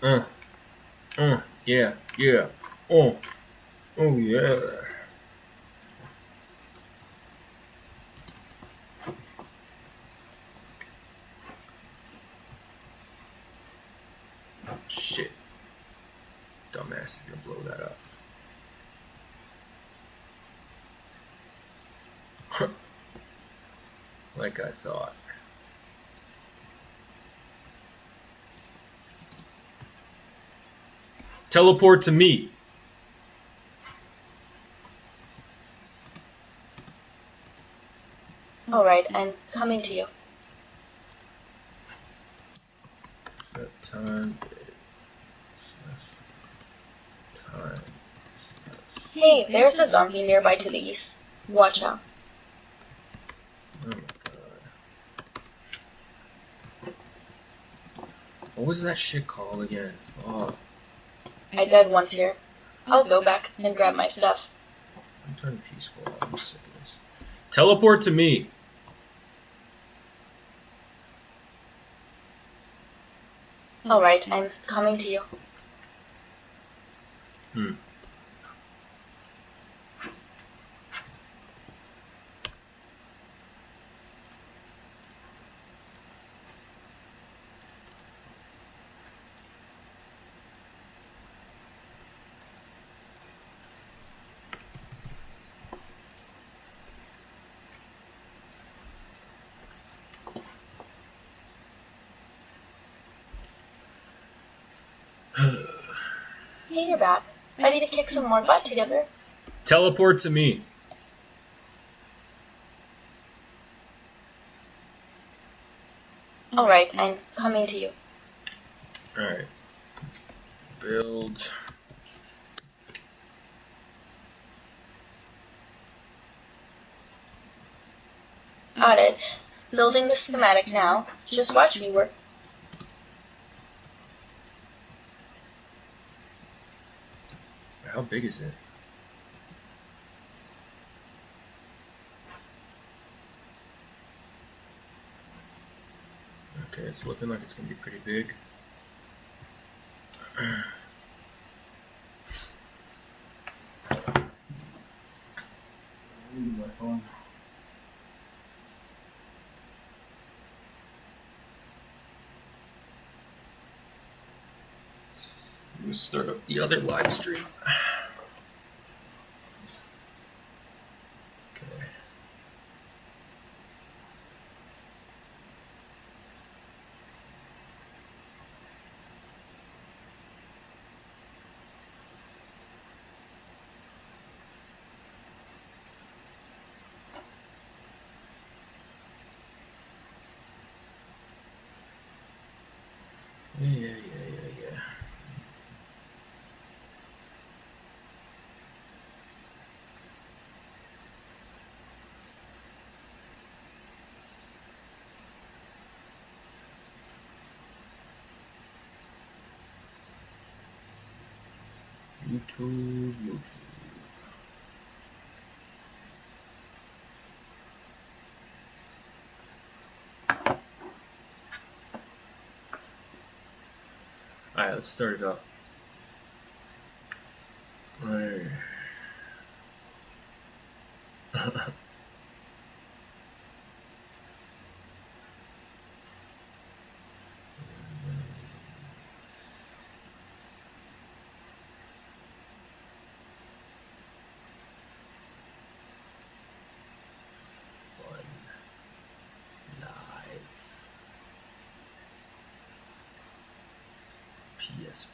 Uh, yeah, yeah. Oh, oh yeah. Shit. Dumbass is gonna blow that up. Like I thought. Teleport to me. Alright, I'm coming to you. Set time. Time. Hey, there's a zombie nearby to the east. Watch out. Oh my god. What was that shit called again? Oh, I died once here. I'll go back and grab my stuff. I'm turning peaceful. I'm sick of this. Teleport to me. Alright, I'm coming to you. Hey, you're back. Ready to kick some more butt together? Teleport to me. Alright, I'm coming to you. Alright. Build. Got it. Building the schematic now. Just watch me work. How big is it? Okay, it's looking like it's gonna be pretty big. My phone. Let's start up the other live stream. Okay. Yeah. YouTube. Alright, let's start it up. Right. Fun. Live. PS5.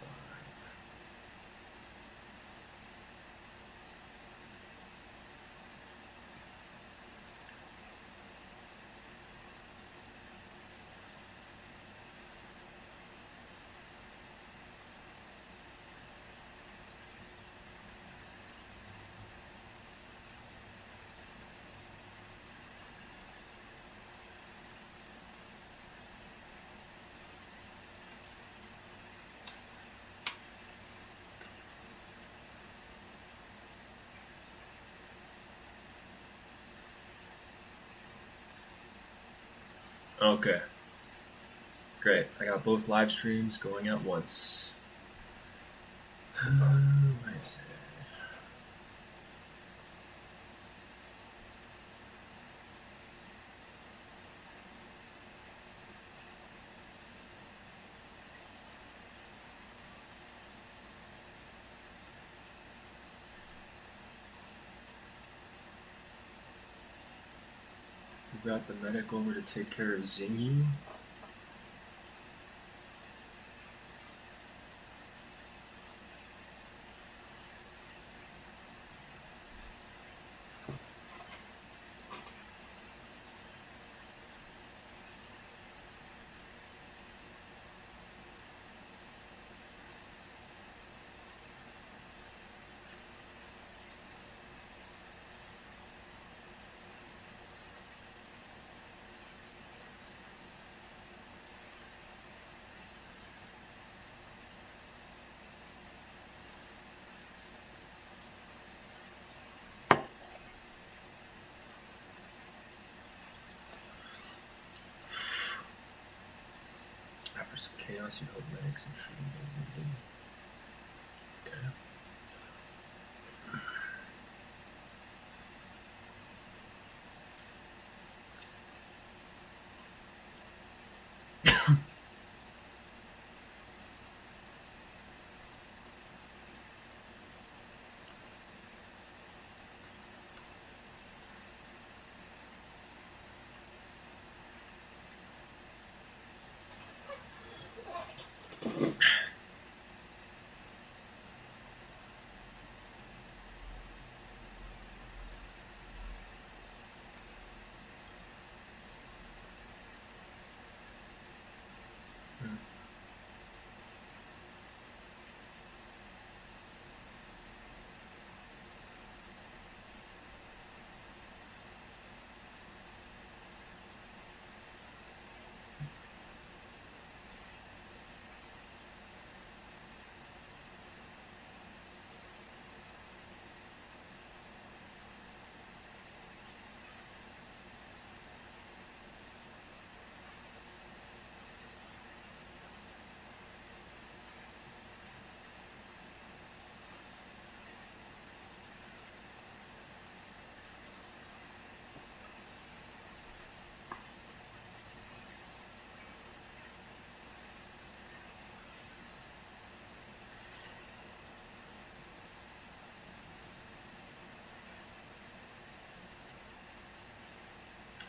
Okay. Great. I got both live streams going at once. What is it? We got the medic over to take care of Zingy. After some chaos, you held medics and treated them wounded. Okay.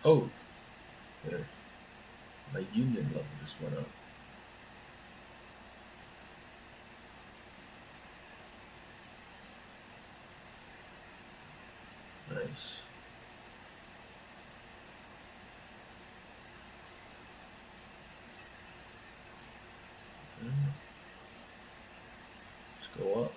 Oh, yeah. My union level just went up. Nice. Let's go up.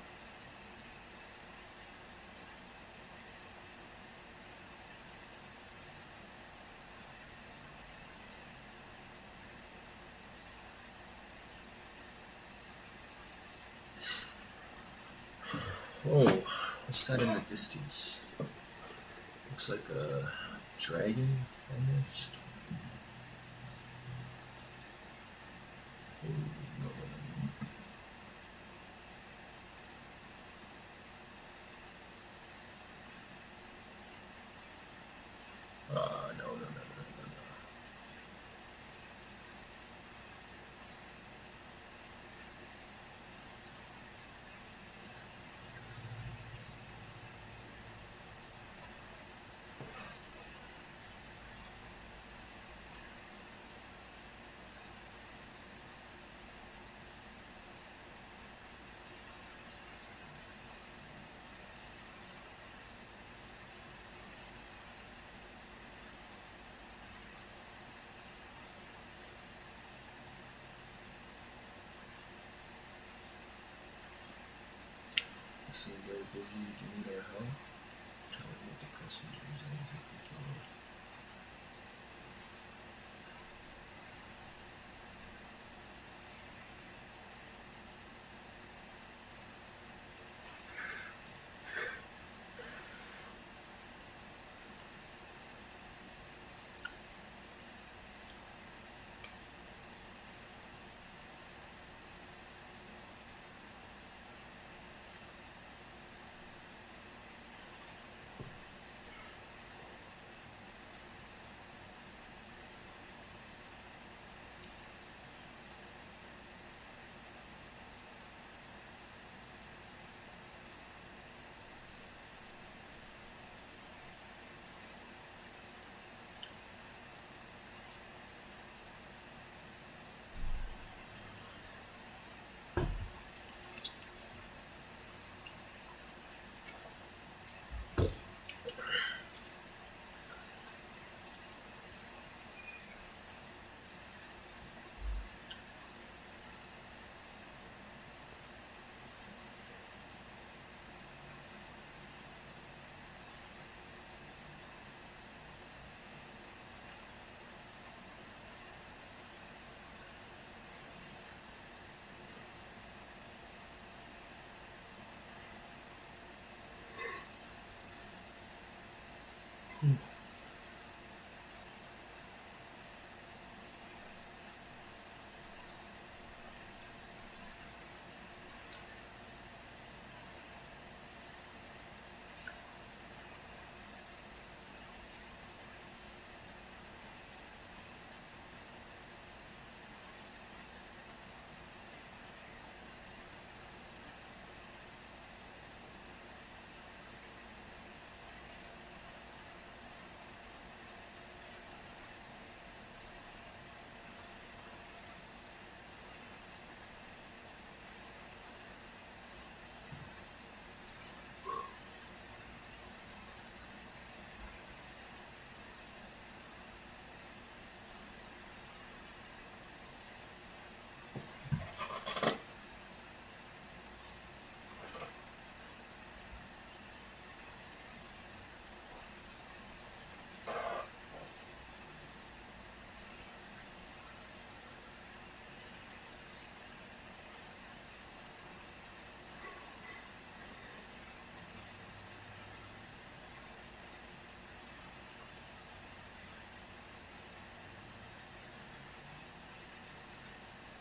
Oh, what's that in the distance? Looks like a dragon, almost. Oh, no. No. You seem very busy. Do you need our help? Tell me what the procedures are.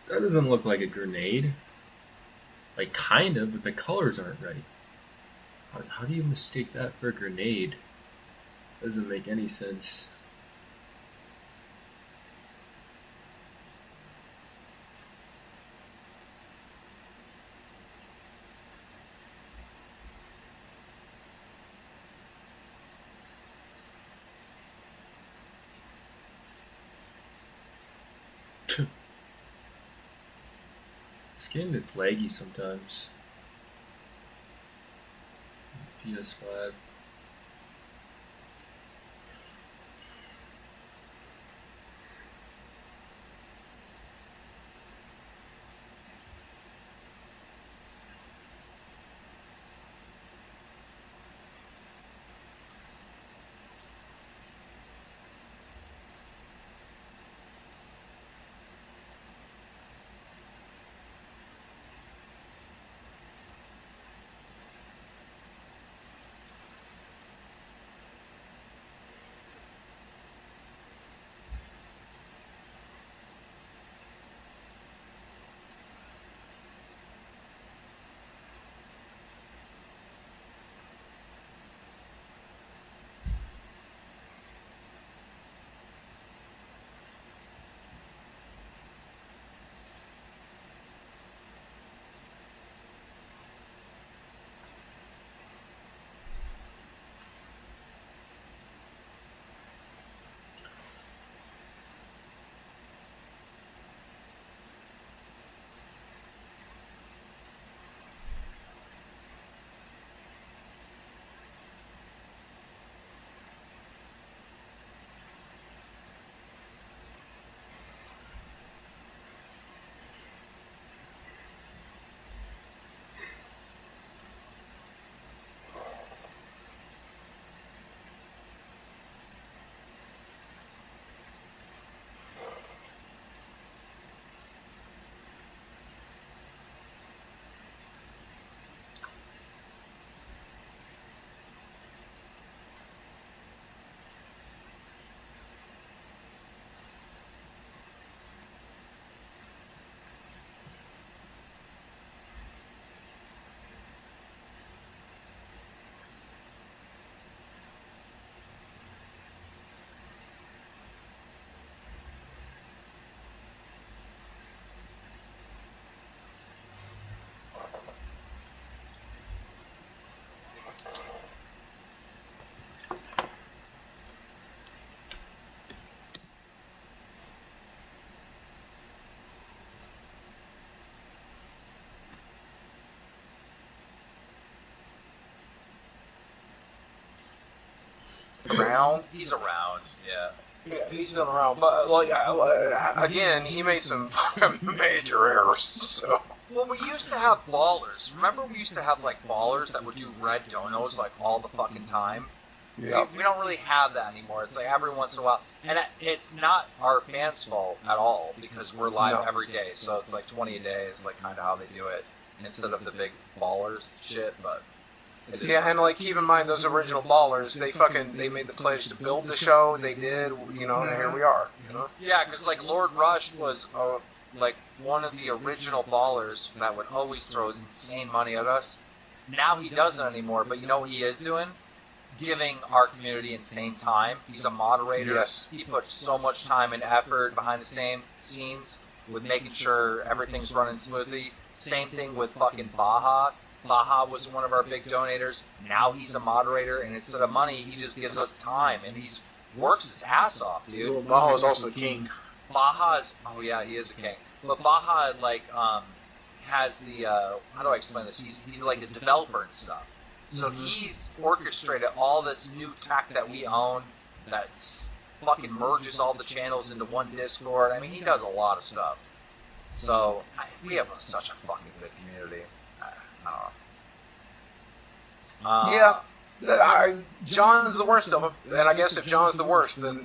That doesn't look like a grenade. Like, kind of, but the colors aren't right. How do you mistake that for a grenade? Doesn't make any sense. This game gets laggy sometimes. PS5. Around? He's around, yeah. Yeah, he's still around. But, like, again, he made some major errors, so... Well, we used to have ballers. Remember we used to have, like, ballers that would do red donos, like, all the fucking time? Yeah. We don't really have that anymore. It's like every once in a while. And it's not our fans' fault at all, because we're live every day. So it's like 20 a day is, like, kind of how they do it, instead of the big ballers shit, but... Yeah, and like keep in mind those original ballers, they made the pledge to build the show. They did, and here we are. Yeah, because like Lord Rush was like one of the original ballers that would always throw insane money at us. Now he doesn't anymore, but you know what he is doing? Giving our community insane time. He's a moderator. Yes. He puts so much time and effort behind the scenes with making sure everything's running smoothly. Same thing with fucking Baja. Baja was one of our big donators. Now he's a moderator, and instead of money, he just gives us time, and he works his ass off, dude. Well, Baja is also king. Baja's, oh yeah, he is a king. But Baja, like, has the, how do I explain this? He's like a developer and stuff. So he's orchestrated all this new tech that we own that fucking merges all the channels into one Discord. I mean, he does a lot of stuff. So, we have such a fucking good community. John's the worst of them. And I guess if John's the worst, then,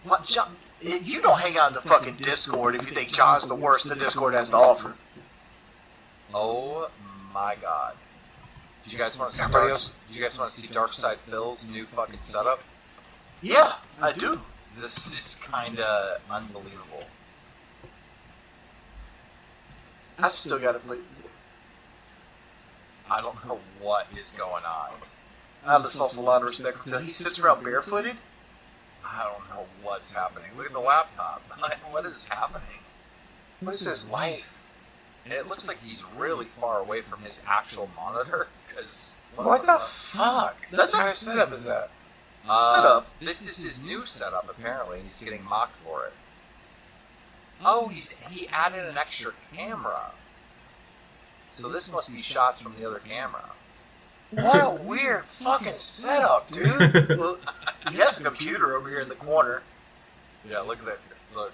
What, John, you don't hang out in the fucking Discord if you think John's the worst the Discord has to offer. Oh my god. Do you guys want to see Darkside Phil's new fucking setup? Yeah, I do. This is kinda unbelievable. I still gotta play. I don't know what is going on. I just lost a lot of respect for Phil. He sits around barefooted. I don't know what's happening. Look at the laptop. What is happening? What is his life? It looks like he's really far away from his actual monitor. Because What the fuck? That's What kind of setup is that? Setup? This is his new setup apparently, and he's getting mocked for it. Oh, he added an extra camera. So this must be shots from the other camera. What a weird fucking setup, dude. Well, he has a computer over here in the corner. Yeah, look at that. Look,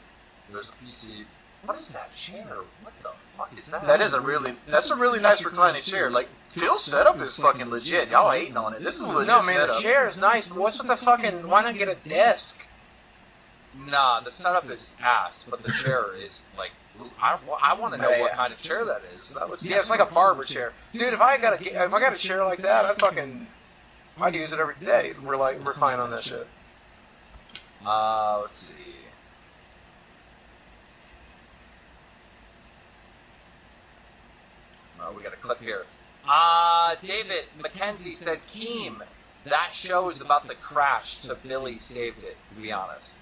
there's a PC. What is that chair? What the fuck is that? That's a really nice reclining chair. Like, Phil's setup is fucking legit. Y'all hating on it. This is a legit No, man, setup. the chair is nice, but what's with the fucking... Why not get a desk? Nah, the setup is ass, but the chair is like. I want to know what kind of chair that is. That was Yeah, it's like a barber chair. Dude, if I got a chair like that, I'd use it every day. Recline on that shit. Let's see. Oh, we got a clip here. David McKenzie said, Keem, that show is about the crash to Billy saved it, to be honest.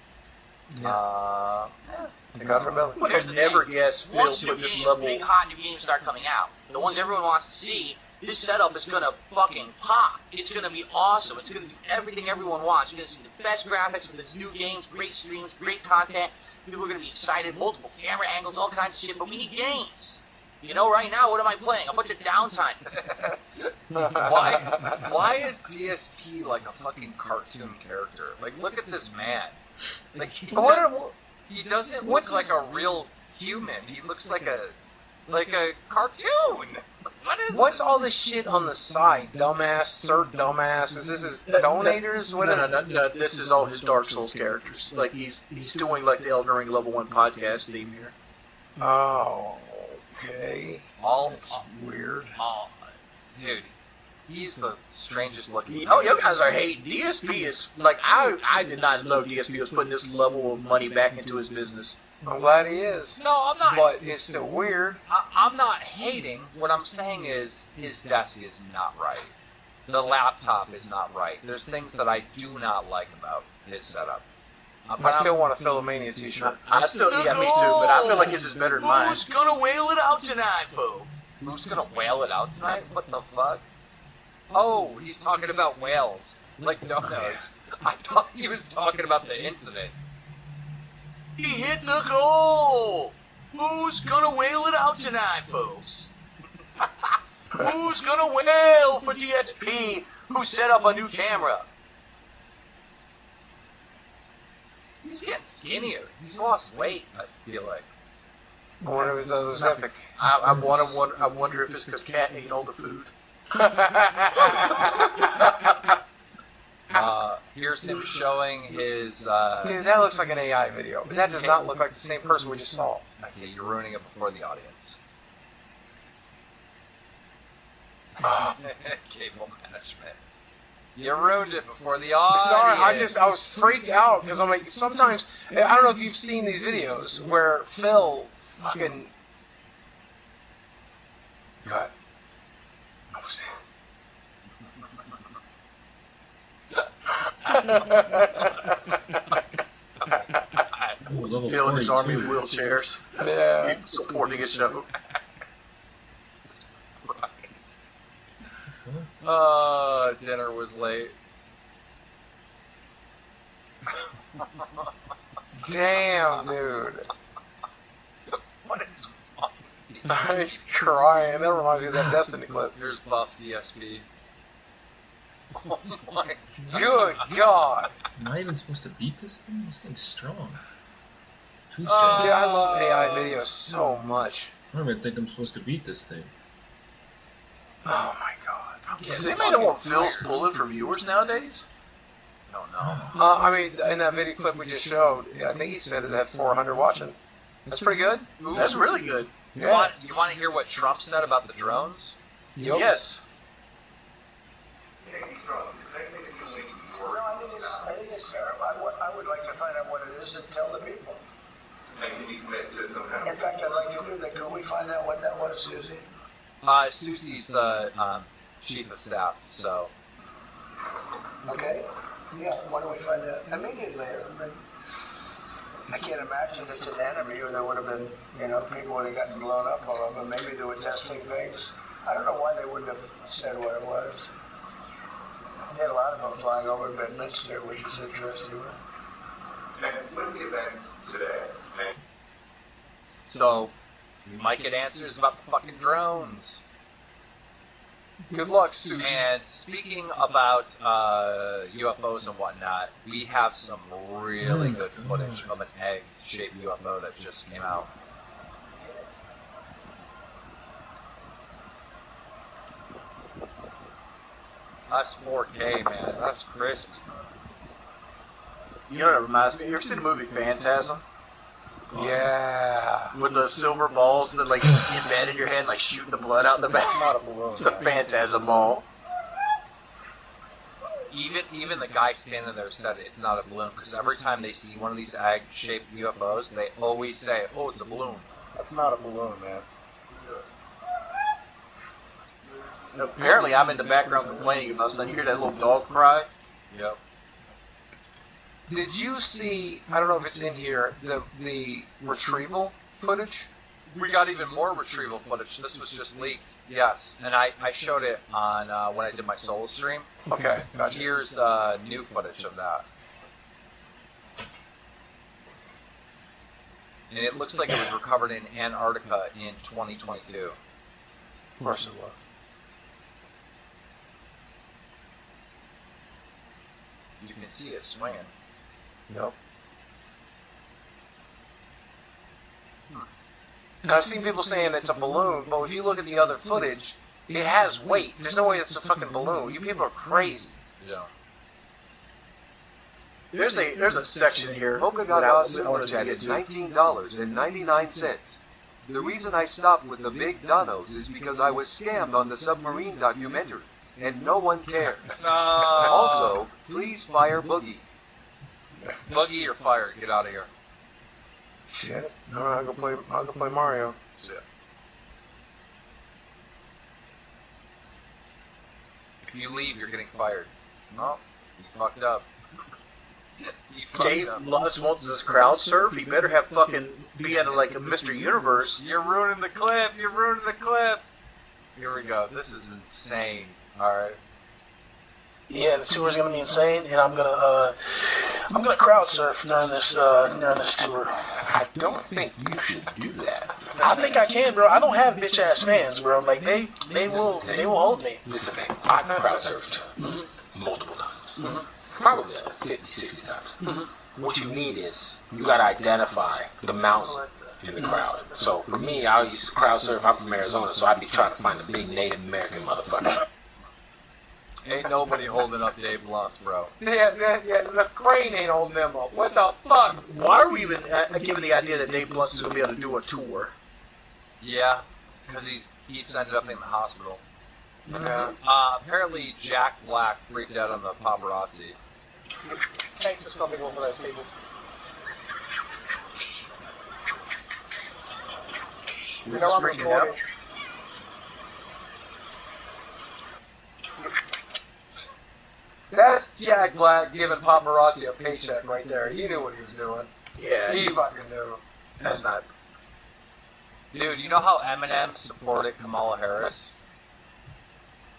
Thank God for Billy. Would have never guessed Phil Once new put this games, level. big hot new games start coming out, the ones everyone wants to see, this setup is gonna fucking pop. It's gonna be awesome. It's gonna be everything everyone wants. You're gonna see the best graphics for these new games, great streams, great content. People are gonna be excited, multiple camera angles, all kinds of shit. But we need games. You know, right now, what am I playing? A bunch of downtime. Why is DSP like a fucking cartoon character? Like, look at this man. Like, he doesn't look like a real human. He looks like a cartoon. What's all this shit on the side? Dumbass, Sir Dumbass. Is this his donators? What No. This is all his Dark Souls characters. Like, he's doing like the Elden Ring Level 1 podcast theme here. Oh, okay. That's weird. Dude, he's the strangest looking. Oh, you guys are hating. DSP is like, I did not know DSP was putting this level of money back into his business. I'm glad he is. No, I'm not. But it's still weird. I'm not hating. What I'm saying is his desk is not right. The laptop is not right. There's things that I do not like about his setup. I still want a Philomania t-shirt. Me too, but I feel like his is better than mine. Who's gonna whale it out tonight, fool? Who's gonna whale it out tonight? What the fuck? Oh, he's talking about whales. Like donuts. I thought he was talking about the incident. He hit the goal! Who's gonna whale it out tonight, folks? Who's gonna whale for DSP who set up a new camera? He's getting skinnier. He's lost weight, I feel like. I wonder if it was epic. I wonder if it's because Cat ate all the food. Here's him showing his. Dude, that looks like an AI video. That does not look like the same person we just saw. Okay, you're ruining it before the audience. Cable management. You ruined it before the audience. Sorry, I was freaked out because I'm like, sometimes, I don't know if you've seen these videos where Phil fucking. God. Phil and his army of wheelchairs. Yeah. Supporting a show. Dinner was late. Damn, dude. What is wrong? He's crying. That reminds me of that Destiny clip. Here's Buff DSP. Oh my Good God. Am I even supposed to beat this thing? This thing's strong. Too Dude, strong. I love AI videos so much. I don't even think I'm supposed to beat this thing. Oh my God. Does anybody know what Phil's pulling for viewers nowadays? I don't know. I mean, in that video clip we just showed, I think he said it had 400 watching. That's pretty good. Ooh. That's really good. You want to hear what Trump said about the drones? Yep. Yes. I would like to find out what it is and tell the people. And can you commit to some kind In fact, I'd like to do that. Could we find out what that was, Susie? Susie's the chief of staff, so. Okay. Yeah, why don't we find out immediately? I can't imagine it's an enemy, or there would have been, people would have gotten blown up all over. Maybe they were testing things. I don't know why they wouldn't have said what it was. They had a lot of them flying over Bedminster, which is interesting. And what are the events today? So, we might get answers about the fucking drones. Good luck, Susie. And speaking about UFOs and whatnot, we have some really good footage of an egg-shaped UFO that just came out. That's 4K, man. That's crispy. You know what it reminds me? You ever seen the movie Phantasm? Yeah. With the silver balls that like embed in your head, like shooting the blood out the back. Not a balloon. It's the Phantasm ball. Even the guy standing there said it's not a balloon, because every time they see one of these egg-shaped UFOs, they always say, "Oh, it's a balloon." That's not a balloon, man. Apparently, I'm in the background complaining about something. You hear that little dog cry? Yep. Did you see, I don't know if it's in here, the retrieval footage? We got even more retrieval footage. This was just leaked. Yes, and I showed it on when I did my solo stream. Okay, gotcha. Here's new footage of that. And it looks like it was recovered in Antarctica in 2022. Of course it was. You can see it swinging. Yep. And I've seen people saying it's a balloon, but if you look at the other footage, it has weight. There's no way it's a fucking balloon. You people are crazy. Yeah. There's a section here. Polka that Dot I want to is get to. $19.99. The reason I stopped with the big donos is because I was scammed on the submarine documentary, and no one cares. Also, please fire Boogie. Buggy, you're fired. Get out of here. Shit. All right, I'll go play Mario. Shit. If you leave, you're getting fired. No, you fucked up. You fucked Dave up. Lutz wants this crowd surf. He better have fucking be at like a Mr. Universe. You're ruining the clip. You're ruining the clip. Here we go. This is insane. All right. Yeah, the tour is gonna be insane, and I'm gonna crowd surf during this tour. I don't think you should do that. I think I can, bro. I don't have bitch ass fans, bro. Like they will hold me. Listen, man, I've crowd surfed multiple times. Probably 50, 60 times. What you need is, you gotta identify the mountain in the crowd. So for me, I used to crowd surf. I'm from Arizona, so I'd be trying to find the big Native American motherfucker. Ain't nobody holding up Dave Lutz, bro. Yeah, the crane ain't holding them up. What the fuck? Why are we even given the idea that Dave Lutz is going to be able to do a tour? Yeah, because he's ended up in the hospital. Yeah. Apparently, Jack Black freaked out on the paparazzi. Thanks for stopping over that table. This is freaking out. That's Jack Black giving paparazzi a paycheck right there. He knew what he was doing. Yeah, He fucking knew. that's not. Dude, you know how Eminem supported Kamala Harris?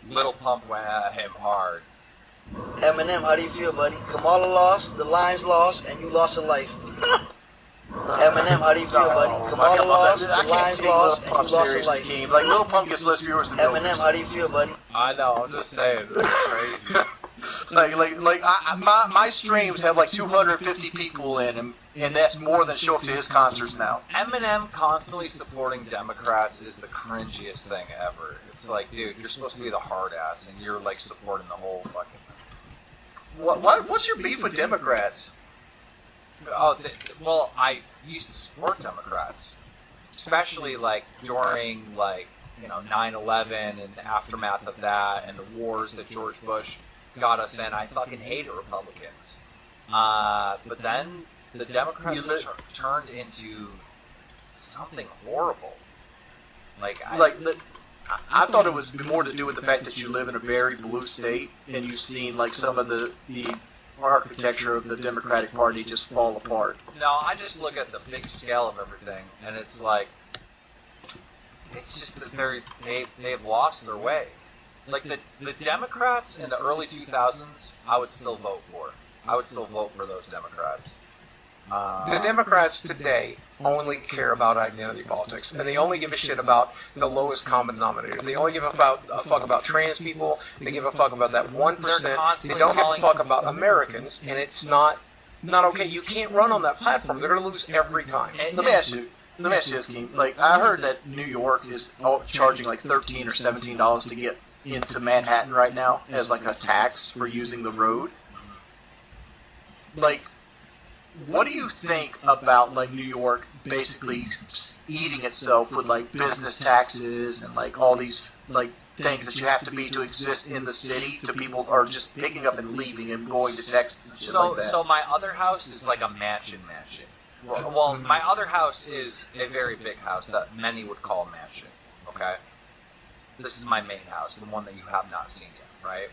Lil Pump went at him hard. Eminem, how do you feel, buddy? Kamala lost, the Lions lost, and you lost a life. Eminem, how do you feel, buddy? Kamala lost, the I can't Lions take Lil lost, and Pump you lost a seriously, life. Keem. Like Lil Pump gets less viewers than Eminem, how do you feel, buddy? I know, I'm just saying. This is crazy. my streams have like 250 people in them, and that's more than show up to his concerts now. Eminem constantly supporting Democrats is the cringiest thing ever. It's like, dude, you're supposed to be the hard ass, and you're like supporting the whole fucking. What's your beef with Democrats? Oh, well, I used to support Democrats, especially like during 9/11 and the aftermath of that, and the wars that George Bush got us in. I fucking hated Republicans. But then the Democrats turned into something horrible. I thought it was more to do with the fact that you live in a very blue state and you've seen like some of the architecture of the Democratic Party just fall apart. No, I just look at the big scale of everything, and it's like, it's just that they've lost their way. Like the Democrats in the early 2000s, I would still vote for. I would still vote for those Democrats. The Democrats today only care about identity politics, and they only give a shit about the lowest common denominator. They only give a fuck about trans people. They give a fuck about that 1%. They don't give a fuck about Americans, and it's not okay. You can't run on that platform. They're going to lose every time. Let me ask you this, King. Like, I heard that New York is charging like $13 or $17 to get into Manhattan right now as like a tax for using the road. Like, what do you think about like New York basically eating itself with like business taxes and like all these like things that you have to be to exist in the city? To people are just picking up and leaving and going to Texas and shit like that. So my other house is like a mansion. Well, my other house is a very big house that many would call a mansion. Okay, this is my main house, the one that you have not seen yet, right?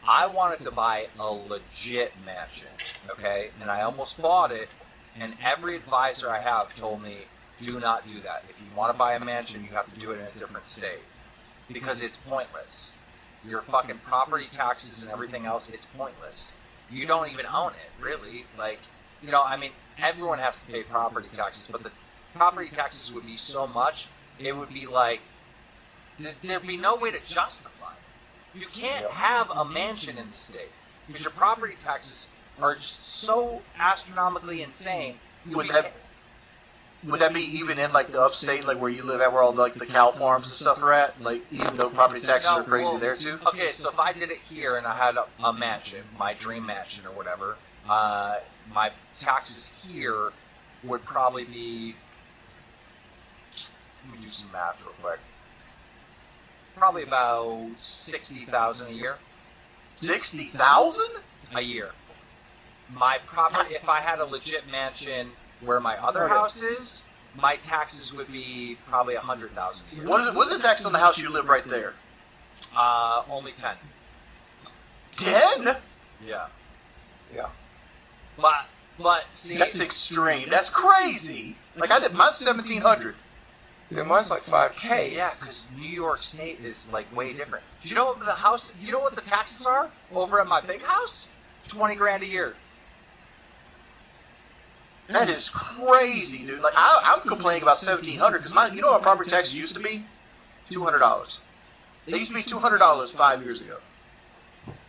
I wanted to buy a legit mansion, okay? And I almost bought it, and every advisor I have told me, do not do that. If you want to buy a mansion, you have to do it in a different state. Because it's pointless. Your fucking property taxes and everything else, it's pointless. You don't even own it, really. Like, you know, I mean, everyone has to pay property taxes, but the property taxes would be so much, it would be like, there'd be no way to justify it. You can't have a mansion in the state because your property taxes are just so astronomically insane. Would that be even in like the upstate, like where you live at, where all like the cow farms and stuff are at? Like, even though property taxes are crazy there too. Okay, so if I did it here and I had a mansion, my dream mansion or whatever, my taxes here would probably be. Let me do some math real quick. Probably about $60,000 a year. 60,000 a year. My property, if I had a legit mansion where my other house is, my taxes would be probably $100,000 a year. What's the tax on the house you live right there? Only 10. 10? Yeah. Yeah. But see, that's extreme. That's crazy. Like, I did mine's 1,700. Yeah, mine's like $5,000. Yeah, because New York State is like way different. Do you know what the house? You know what the taxes are over at my big house? $20,000 a year. That is crazy, dude. Like, I'm complaining about 1,700 because you know what property taxes used to be? $200. They used to be $200 5 years ago.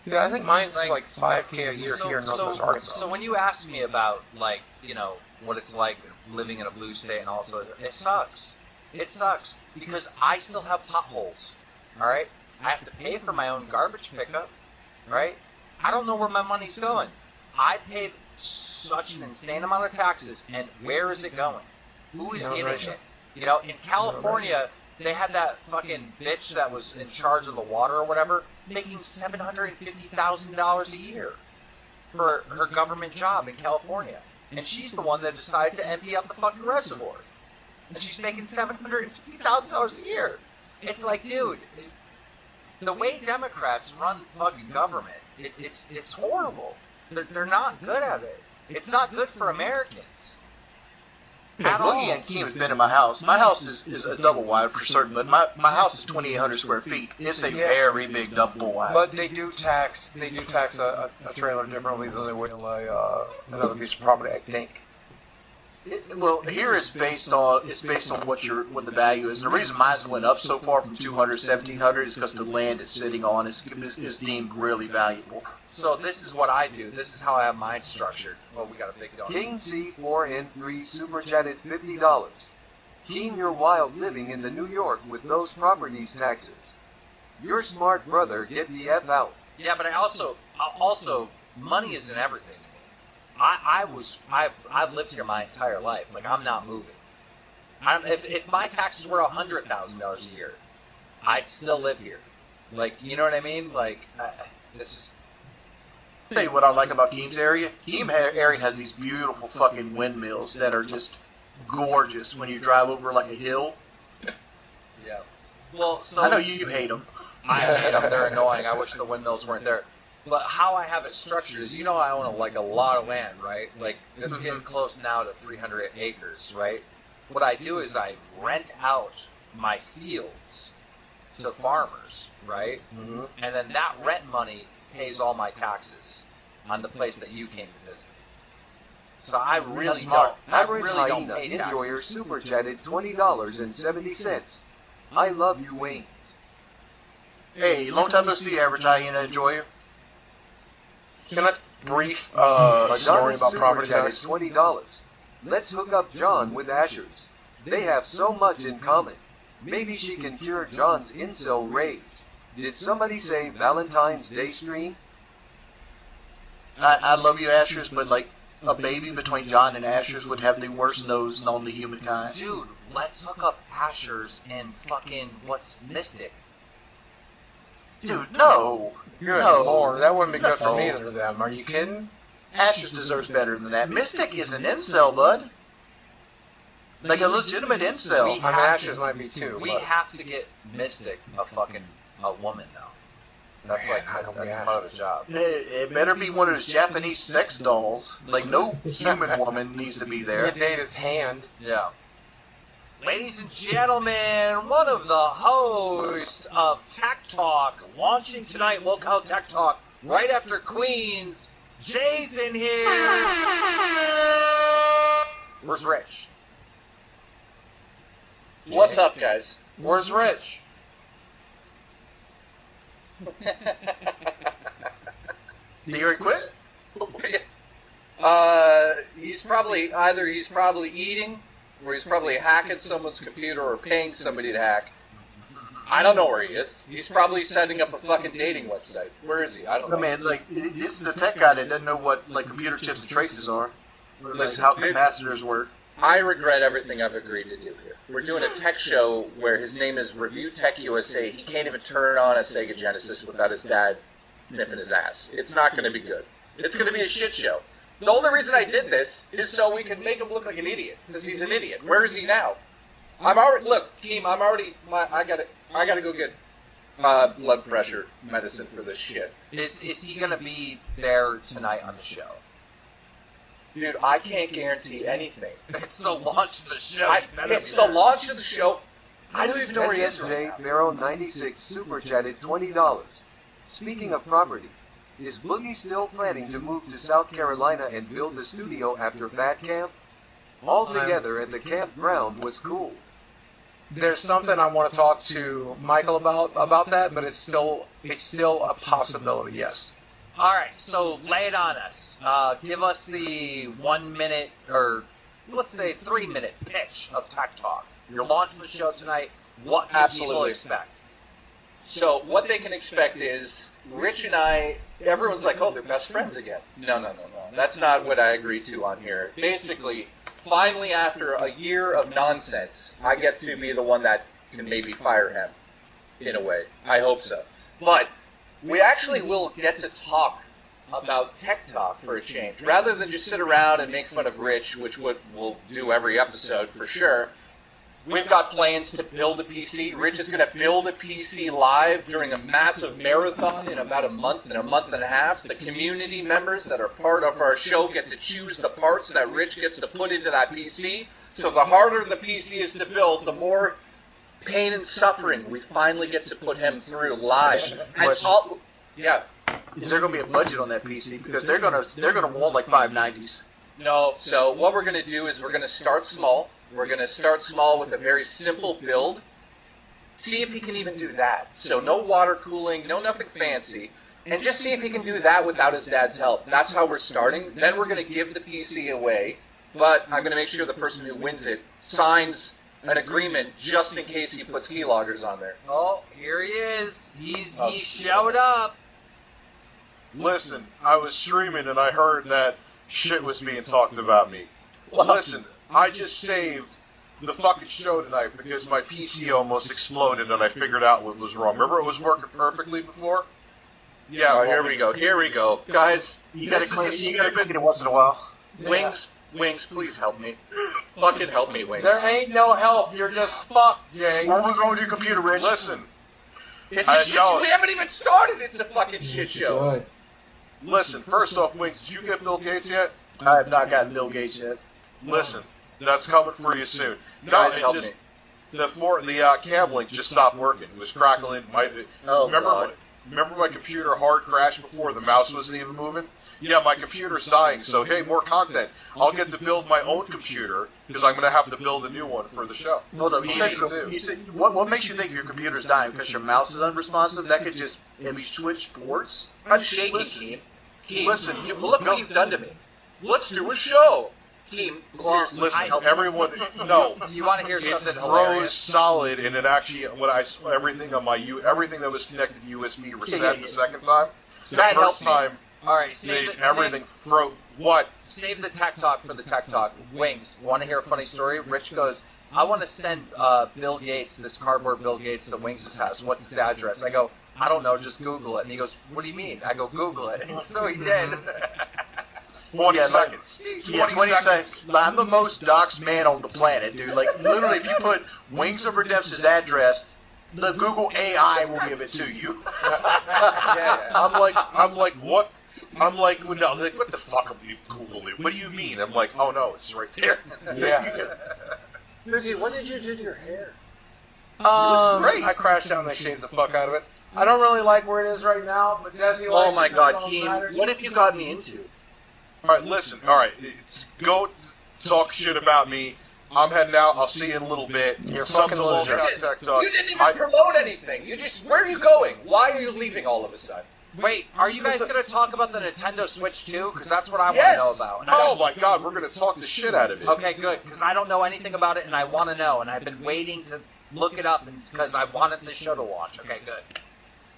Yeah, I think mine's like $5,000 a year here in Northwest Arkansas. So when you ask me about like, you know, what it's like living in a blue state and all this, it sucks. It sucks because I still have potholes, all right? I have to pay for my own garbage pickup, right? I don't know where my money's going. I pay such an insane amount of taxes, and where is it going? Who is getting it? You know, in California, they had that fucking bitch that was in charge of the water or whatever, making $750,000 a year for her government job in California. And she's the one that decided to empty out the fucking reservoir. And she's making $750,000 a year. It's like, dude, the way Democrats run fucking government, it's horrible. They're not good at it. It's not good for Americans. Yeah, looking at Keem's been in my house. My house is a double wide for certain, but my house is 2,800 square feet. It's a very big double wide. But they do tax a trailer differently than they will another piece of property, I think. Well, here it's based on what the value is. And the reason mine went up so far from 200 to 1,700 is because the land it's sitting on is deemed really valuable. So this is what I do. This is how I have mine structured. Well, we got a big dog. King C4N3 super chatted $50. King, you're wild living in the New York with those properties taxes. Your smart brother, get the F out. Yeah, but I also money isn't everything. I've lived here my entire life. Like, I'm not moving. If my taxes were $100,000 a year, I'd still live here. Like, you know what I mean? Like, it's just. Tell you what I like about Keem's area. Area has these beautiful fucking windmills that are just gorgeous when you drive over like a hill. Yeah. Well, so I know you hate them. I hate them. They're annoying. I wish the windmills weren't there. But how I have it structured is, I own a lot of land, right? Like, it's getting close now to 300 acres, right? What I do is I rent out my fields to farmers, right? Mm-hmm. And then that rent money pays all my taxes on the place that you came to visit. So I really don't. I Average really don't Hyena pay taxes. Enjoyer super chatted $20.70. I love you, Waynes. Hey, long time no see, average hyena enjoyer. Can I brief story Madonna about super property chatted tax? $20. Let's hook up John with Ashers. They have so much in common. Maybe she can cure John's incel rage. Did somebody say Valentine's Day stream? I love you, Ashers, but like a baby between John and Ashers would have the worst nose known to humankind. Dude, let's hook up Ashers and fucking what's Mystic. Dude, no. Good No. lord, that wouldn't be good for No. neither of them. Are you kidding? Ashers deserves better than that. Mystic is an incel, bud. Like a legitimate incel. I mean, Ashes might be too. We but have to get Mystic a woman now. That's Man, like I don't that's get part of the job. It better be one of those Japanese sex dolls. Like, no human woman needs to be you there. date his hand. Yeah. Ladies and gentlemen, one of the hosts of Tech Talk, launching tonight, Local Tech Talk, right after Queens, Jason here. Where's Rich? What's up, guys? Where's Rich? Did he already quit? He's probably eating, or he's probably hacking someone's computer or paying somebody to hack. I don't know where he is. He's probably setting up a fucking dating website. Where is he? I don't know. I mean, like, this is the tech guy that doesn't know what, like, computer chips and traces are. Or, like, Listen, how capacitors work. I regret everything I've agreed to do here. We're doing a tech show where his name is Review Tech USA. He can't even turn on a Sega Genesis without his dad nipping his ass. It's not going to be good. It's going to be a shit show. The only reason I did this is so we can make him look like an idiot, because he's an idiot. Where is he now? Keem, I gotta go get blood pressure medicine for this shit. Is he gonna be there tonight on the show? Dude, I can't guarantee anything. It's the launch of the show. It's the launch of the show. I don't even know where he is right SSJ Pharaoh 96 super chatted $20. Speaking of property, is Boogie still planning to move to South Carolina and build the studio after Fat Camp? All together at the campground was cool. There's something I want to talk to Michael about that, but it's still a possibility. Yes. All right, so lay it on us. Give us the 1 minute, or let's say 3 minute pitch of Tech Talk. You're launching the show tonight. What can people expect? So what they can expect is Rich and I. Everyone's like, oh, they're best friends again. No. That's not what I agreed to on here. Basically, finally, after a year of nonsense, I get to be the one that can maybe fire him, in a way. I hope so. But we actually will get to talk about Tech Talk for a change. Rather than just sit around and make fun of Rich, which we'll do every episode for sure, we've got plans to build a PC. Rich is going to build a PC live during a massive marathon in about a month and a half. The community members that are part of our show get to choose the parts that Rich gets to put into that PC. So the harder the PC is to build, the more pain and suffering we finally get to put him through live. Yeah. Is there going to be a budget on that PC? Because they're gonna want like 590s. No. So what we're going to do is we're going to start small. We're going to start small with a very simple build. See if he can even do that. So no water cooling, no nothing fancy. And just see if he can do that without his dad's help. That's how we're starting. Then we're going to give the PC away. But I'm going to make sure the person who wins it signs an agreement just in case he puts keyloggers on there. Oh, here he is. He showed up. Listen, I was streaming and I heard that shit was being talked about me. Listen, I just saved the fucking show tonight because my PC almost exploded and I figured out what was wrong. Remember it was working perfectly before? Yeah, Oh, here we go. Here we go, guys. You gotta clean it once in a while. Wings, please help me. Fucking help me, Wings. There ain't no help. You're just fucked, Jay. What's wrong with your computer, Rich? Listen. It's a shit show. We haven't even started. It's a fucking shit show. Listen, first off, Wings, did you get Bill Gates yet? I have not gotten Bill Gates yet. Listen, that's coming for you soon. No, Guys, it help just me. the cam link just stopped working. It was crackling. Remember my computer hard crashed before the mouse wasn't even moving? Yeah, my computer's dying, so hey, more content. I'll get to build my own computer, because I'm going to have to build a new one for the show. Hold up, you said what makes you think your computer's dying? Because your mouse is unresponsive? That could just maybe switch ports? I'm shaky, Keem. Listen, Look what you've done to me. Let's do a show. Keem, seriously, listen, help everyone, no. You want to hear something It froze hilarious? solid, and it actually, everything that was connected to USB reset the second time. The That first helped me. time, All right, save everything froze. What? Save the tech talk for the tech talk. Wings, want to hear a funny story? Rich goes, I want to send Bill Gates, this cardboard Bill Gates to Wings' house. What's his address? I go, I don't know, just Google it. And he goes, what do you mean? I go, Google it. And so he did. 20 seconds. 20 seconds. I'm the most doxed man on the planet, dude. Like, literally, if you put Wings of Redemption's address, the Google AI will give it to you. I'm like, what? I'm like, what the fuck are you Googling? What do you mean? I'm like, oh no, it's right there. Yeah. Boogie, what did you do to your hair? Great. I crashed down and I shaved the fuck out of it. I don't really like where it is right now, but Desi likes Oh my it. god, That's all that Keem, matters. what have you got me into? Alright, listen, alright, go talk shit about me. I'm heading out, I'll see you in a little bit. You're Something fucking loser. You didn't even promote anything. You just, where are you going? Why are you leaving all of a sudden? Wait, are you guys going to talk about the Nintendo Switch too? Because that's what I want Yes. to know about. Oh my god, we're gonna talk the shit out of it. Okay, good, because I don't know anything about it and I want to know, and I've been waiting to look it up because I wanted the show to watch. Okay, good.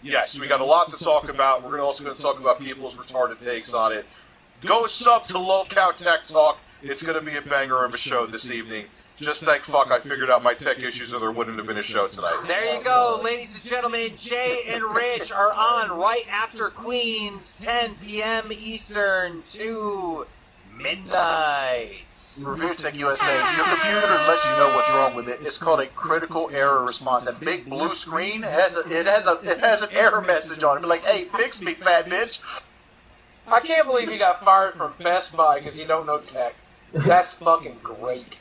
Yes, we got a lot to talk about. We're also going to talk about people's retarded takes on it. Go sub to Low Cow Tech Talk. It's going to be a banger of a show this evening. Just thank fuck I figured out my tech issues or there wouldn't have been a show tonight. There you go, ladies and gentlemen. Jay and Rich are on right after Queens, 10 p.m. Eastern to midnight. Review Tech USA. Your computer lets you know what's wrong with it. It's called a critical error response. That big blue screen has an error message on it. Be like, hey, fix me, fat bitch. I can't believe you got fired from Best Buy because you don't know tech. That's fucking great.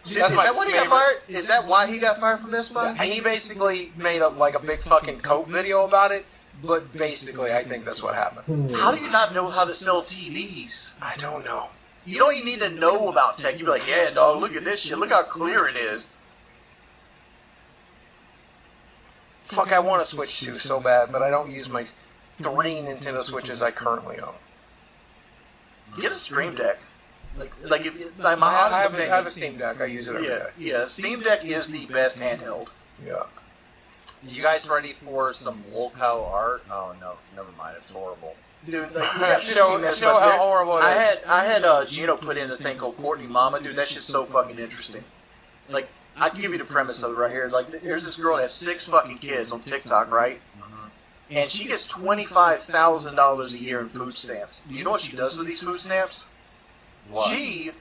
Is that when he got fired? Is that why he got fired from Best Buy? He basically made a big fucking coat video about it, but basically I think that's what happened. How do you not know how to sell TVs? I don't know. You don't even need to know about tech. You'd be like, yeah, dog, look at this shit. Look how clear it is. Fuck, I want a Switch 2 so bad, but I don't use my 3 Nintendo Switches I currently own. Get a Stream Deck. My I honest opinion. have a Steam Deck. I use it every day. Yeah. Steam Deck is the best handheld. Yeah. You guys ready for some Wolcow art? Oh no, never mind. It's horrible. Dude, like, we got Show 15 minutes how left there. horrible it is. I had Gino put in a thing called Courtney Mama. Dude, that shit's so fucking interesting. Like, I can give you the premise of it right here. Like, there's this girl that has 6 fucking kids on TikTok, right? And she gets $25,000 a year in food stamps. Do you know what she does with these food stamps? What? She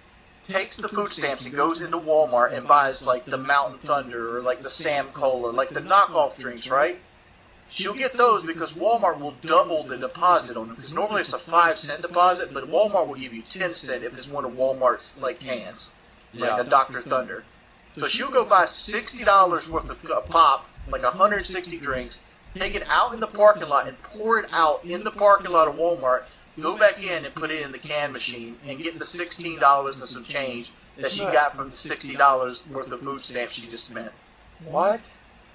takes the food stamps and goes into Walmart and buys, like, the Mountain Thunder or, like, the Sam Cola, like the knockoff drinks, right? She'll get those because Walmart will double the deposit on them. Because normally it's a 5-cent deposit, but Walmart will give you 10 cents if it's one of Walmart's, like, cans. Like a Dr. Thunder. So she'll go buy $60 worth of pop, like 160 drinks, take it out in the parking lot and pour it out in the parking lot of Walmart, go back in and put it in the can machine and get the $16 and some change that she got from the $60 worth of food stamps she just spent. What?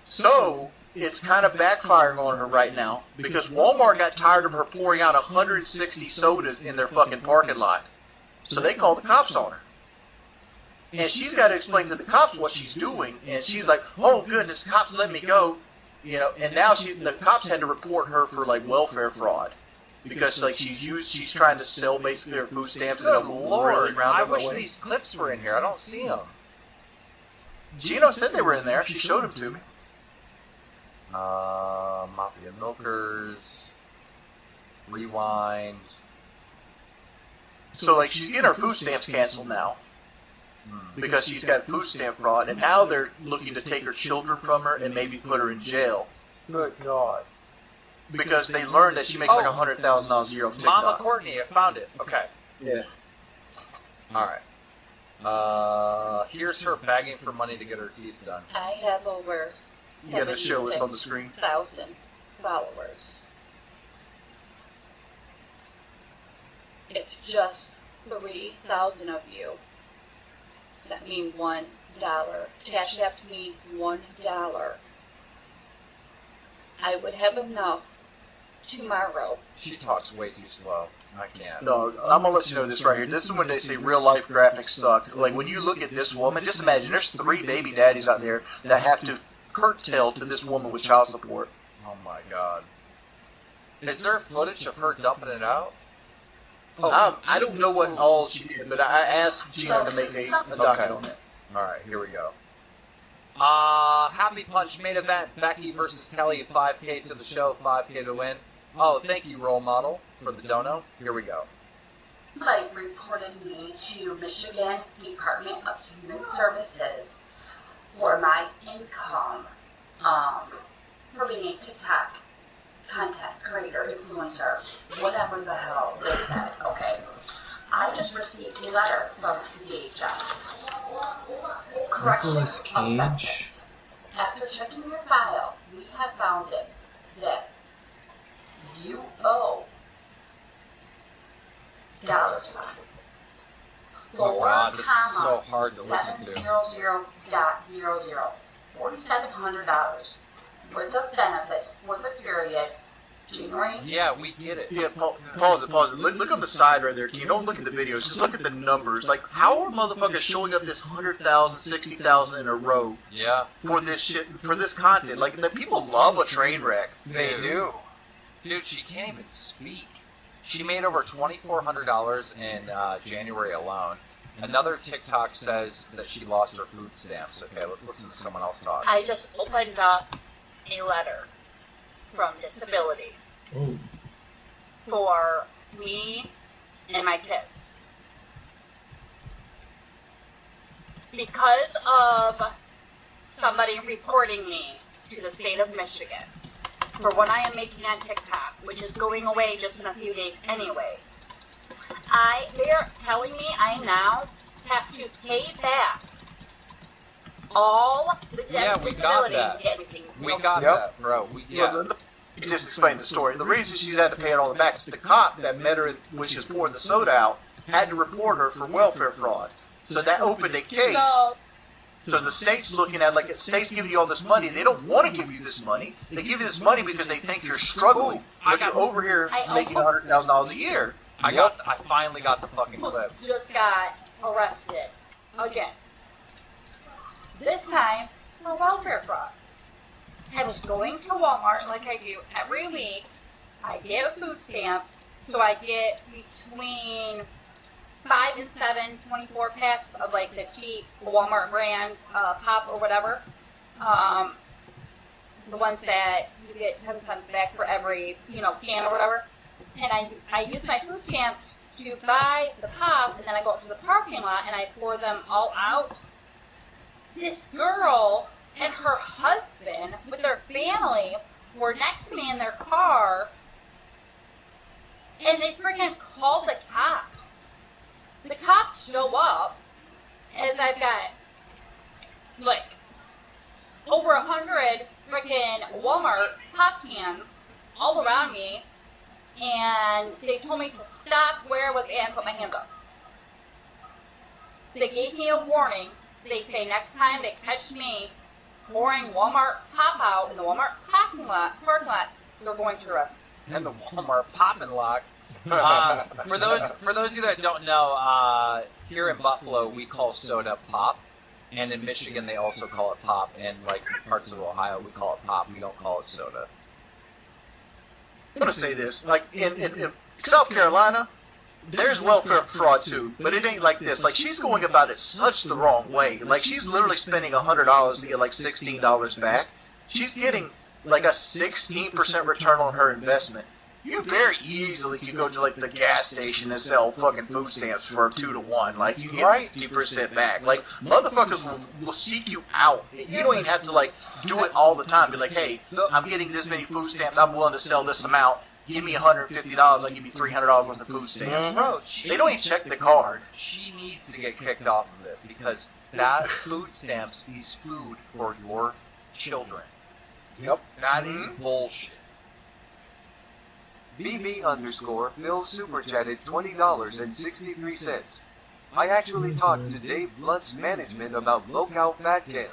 So, it's kind of backfiring on her right now because Walmart got tired of her pouring out 160 sodas in their fucking parking lot. So they called the cops on her. And she's got to explain to the cops what she's doing. And she's like, oh goodness, cops let me go. You know, and now the cops had to report her for like welfare fraud because like she's trying to sell basically her food stamps in a really Lord, I roundabout wish way. these clips were in here. I don't see them. Gino said they were in there. She showed them to me. Mafia Milkers. Rewind. So, like, she's getting her food stamps canceled now because she's got food stamp fraud, and now they're looking to take her children from her and maybe put her in jail Good God. because they learned that she makes like $100,000 a year off TikTok. Mama Courtney, I found it. Okay. Yeah. Alright. Here's her begging for money to get her teeth done. I have over You gotta show us on the screen. 76,000 followers. If just 3,000 of you sent me $1, cashed out to me $1, I would have enough tomorrow. She talks way too slow. I can't. No, I'm gonna let you know this right here. This is when they say real life graphics suck. Like when you look at this woman, just imagine there's 3 baby daddies out there that have to curtail to this woman with child support. Oh my god. Is there footage of her dumping it out? I don't know what all she did, but I asked Gina to make a docket on it. Alright, here we go. Happy Punch main event. Becky versus Kelly, 5K to the show, 5K to win. Oh, thank you, role model, for the dono. Here we go. Somebody reported me to Michigan Department of Human Services for my income for being a TikTok content creator, influencer, whatever the hell they said, okay? I just received a letter from DHS. Nicolas Cage. After checking your file, we have found it that you owe $4, Oh god, this is so hard to listen to. $4,700 worth of benefits for the period January. Yeah, we get it. Yeah, pause it. Look on the side right there. You don't look at the videos. Just look at the numbers. Like, how are motherfuckers showing up this 100,000, 60,000 in a row? Yeah. For this shit, for this content. Like, the people love a train wreck. They do. Dude, she can't even speak. She made over $2,400 in January alone. Another TikTok says that she lost her food stamps. Okay, let's listen to someone else talk. I just opened up a letter from disability for me and my kids. Because of somebody reporting me to the state of Michigan for what I am making on TikTok, which is going away just in a few days anyway, they are telling me I now have to pay back all the disability and everything. We got that, bro. You just explained the story. The reason she's had to pay it all back is the cop that met her, which is pouring the soda out, had to report her for welfare fraud. So that opened a case. So the state's looking at, like, the state's giving you all this money. They don't want to give you this money. They give you this money because they think you're struggling. But you're over here making $100,000 a year. I finally got the fucking clip. Just got arrested again. This time for welfare fraud. I was going to Walmart like I do every week. I get food stamps, so I get between 5 and 7 24 packs of like the cheap Walmart brand pop or whatever. The ones that you get 10 cents back for every can or whatever. And I use my food stamps to buy the pop, and then I go up to the parking lot and I pour them all out. This girl and her husband with their family were next to me in their car, and they freaking called the cops. The cops show up as I've got like over 100 freaking Walmart pop cans all around me, and they told me to stop where I was at and put my hands up. They gave me a warning. They say next time they catch me pouring Walmart pop out in the Walmart parking lot, they're going to arrest me. And the Walmart popping lock. For those of you that don't know, here in Buffalo we call soda pop, and in Michigan they also call it pop, and like parts of Ohio we call it pop. We don't call it soda. I'm going to say this. Like, in South Carolina, there's welfare fraud too, but it ain't like this. Like, she's going about it such the wrong way. Like, she's literally spending $100 to get like $16 back. She's getting like a 16% return on her investment. You very easily can go to like the gas station and sell fucking food stamps for 2 to 1. Like you get 50% back. Like motherfuckers will seek you out. You don't even have to like do it all the time. Be like, hey, I'm getting this many food stamps. I'm willing to sell this amount. Give me $150. I'll give you $300 worth of food stamps. Bro, They don't even check the card. She needs to get kicked off of it because that food stamps is food for your children. Yep. That is bullshit. BB_Phil super chatted $20.63. I actually talked to Dave Blunt's management about Local Fat Camp.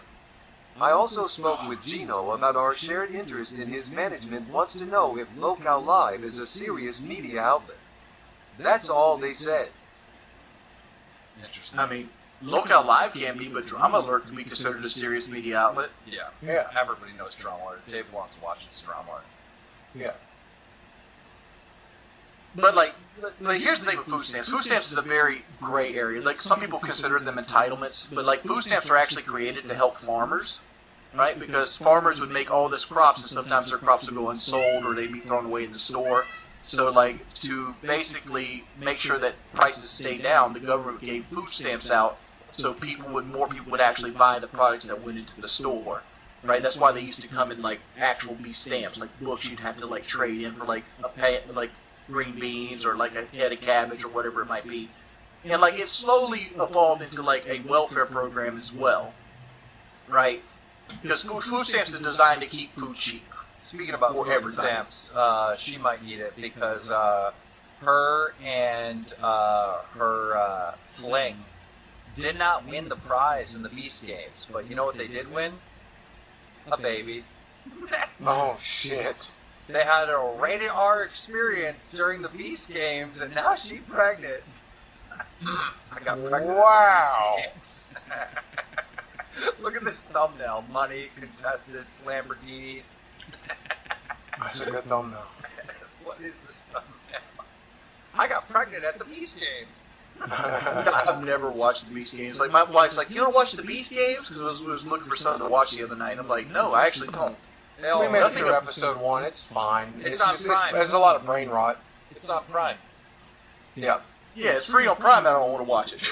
I also spoke with Gino about our shared interest in his management wants to know if Local Live is a serious media outlet. That's all they said. Interesting. I mean, Local Live can be, but Drama Alert can be considered a serious media outlet. Yeah. Everybody knows Drama Alert. Dave wants to watch this Drama Alert. Yeah. But like here's the thing with food stamps. Food stamps is a very gray area. Like some people consider them entitlements, but like food stamps are actually created to help farmers, right? Because farmers would make all this crops, and sometimes their crops would go unsold or they'd be thrown away in the store. So like to basically make sure that prices stay down, the government gave food stamps out so more people would actually buy the products that went into the store. Right, that's why they used to come in like actual beef stamps, like books you'd have to like trade in for like green beans or like a head of cabbage or whatever it might be. And like it slowly evolved into like a welfare program as well. Right? Because food stamps is designed to keep food cheap. Speaking about food stamps, she might need it because her and her fling did not win the prize in the Beast Games. But you know what they did win? A baby. Oh, shit. They had a rated R experience during the Beast Games, and now she's pregnant. I got pregnant wow. at the Beast Games. Look at this thumbnail. Money, contestants, Lamborghinis. That's a good thumbnail. What is this thumbnail? I got pregnant at the Beast Games. I've never watched the Beast Games. Like my wife's like, you don't watch the Beast Games? Because I was looking for something to watch the other night. I'm like, no, I actually don't. We made it through episode 1. It's fine. It's on Prime. There's a lot of brain rot. It's on Prime. Yeah. Yeah, it's free on Prime. I don't want to watch it.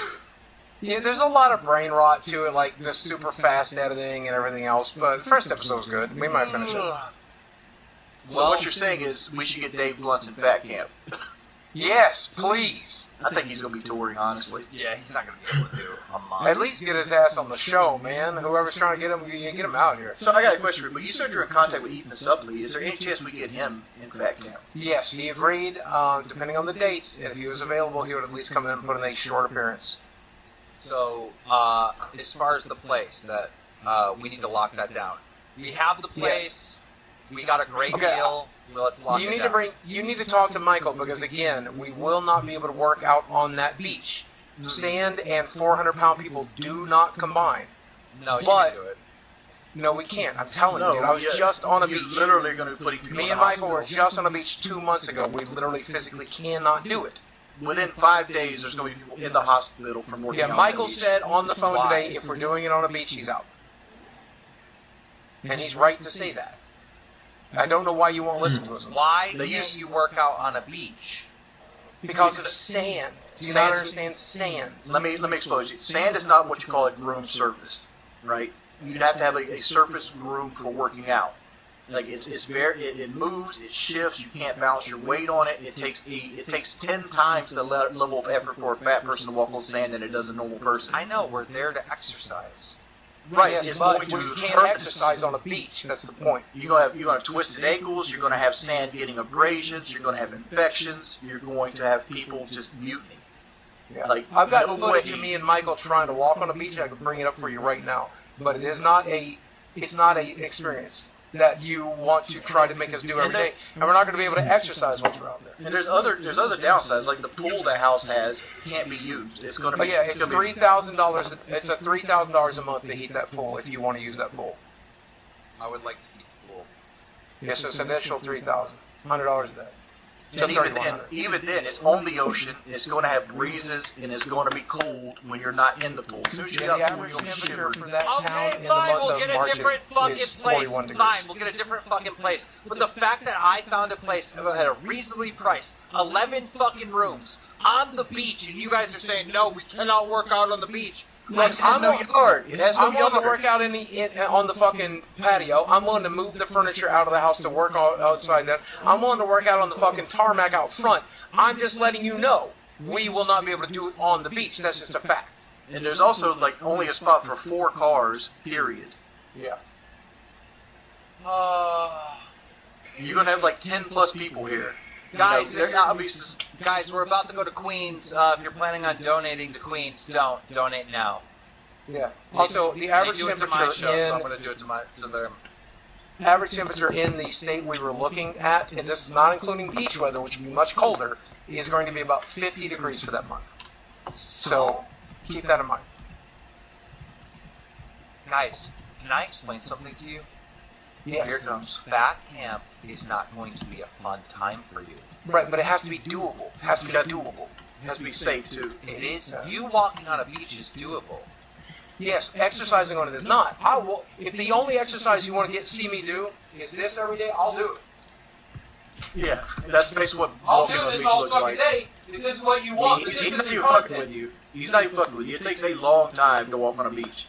Yeah, there's a lot of brain rot to it, like the super fast editing and everything else. But the first episode was good. We might finish it. So what you're saying is we should get Dave Blunt in Fat Camp. Yes, please. I think he's going to be touring, honestly. Yeah, he's not going to be able to do a month. At least get his ass on the show, man. Whoever's trying to get him out here. So I got a question for you. You said you're in contact with Ethan Suplee. Is there any chance we get him in Fat Camp? Yes, he agreed. Depending on the dates, if he was available, he would at least come in and put in a short appearance. So, as far as the place, that we need to lock that down. We have the place. Yes. We got a great deal. Let's lock it down. You need to talk to Michael because again, we will not be able to work out on that beach. Sand and 400-pound people do not combine. No, you can do it. No, we can't. I'm telling you, dude. I was just on a beach. Literally going to be putting people Me and Michael were just on a beach 2 months ago. We literally physically cannot do it. Within 5 days, there's going to be people in the hospital from working out on Michael the beach. said on the phone today, if we're doing it on a beach, he's out. And he's right to say that. I don't know why you won't listen to him. Why can't you work out on a beach? Because of sand. Do you not understand sand? Let me expose you. Sand is not what you call a groomed surface, right? You'd have to have a surface groomed for working out. Like it moves, it shifts. You can't balance your weight on it. It takes 10 times the level of effort for a fat person to walk on sand than it does a normal person. I know we're there to exercise. Right, yes, it's but going to you can't hurt exercise on a beach. That's the point. You're gonna have twisted ankles. You're gonna have sand getting abrasions. You're gonna have infections. You're going to have people just mutiny. Yeah. Like I've got footage of me and Michael trying to walk on a beach. I can bring it up for you right now. But it is not it's not a experience that you want to try to make us do every day, and we're not going to be able to exercise once we're out there. And there's other downsides, like the pool the house has can't be used. It's going to be. But yeah, it's $3,000. It's a $3,000 a month to heat that pool if you want to use that pool. I would like to heat the pool. Yes, so it's an additional $3,000, $100 a day. So And even 3100. then, it's on the ocean. It's going to have breezes, and it's going to be cold when you're not in the pool. As soon as you Yeah, get the out of the pool, average you'll temperature shiver. for that town Okay, in the fine, month we'll of get a March different fucking is place. 41 degrees. Fine, we'll get a different fucking place. But the fact that I found a place at a reasonably priced, 11 fucking rooms on the beach, and you guys are saying, no, we cannot work out on the beach. It has no yard. It has no I'm willing to yard. work out on the fucking patio. I'm willing to move the furniture out of the house to work outside that. I'm willing to work out on the fucking tarmac out front. I'm just letting you know we will not be able to do it on the beach. That's just a fact. And there's also like only a spot for 4 cars, period. Yeah. You're going to have like 10 plus people here. Guys, You know, there's obviously guys, we're about to go to Queens. If you're planning on donating to Queens, don't donate now. Yeah. Also, the average they do it to temperature my show, so I'm in going to do it to them. average temperature in the state we were looking at, and this is not including beach weather, which would be much colder, is going to be about 50 degrees for that month. So keep that in mind. Guys, can I explain something to you? Yes. here it comes. That camp is not going to be a fun time for you. Right, but it has to be doable. It has to be doable. It has to be safe too. It is. You walking on a beach is doable. Yes, exercising on it is not. I will. If the only exercise you want to see me do is this every day, I'll do it. Yeah, that's basically what I'll walking do on the this beach all looks fucking like. day. If this is what you want, this He's is not your even fucking content. with you. He's not even fucking with you. It takes a long time to walk on a beach.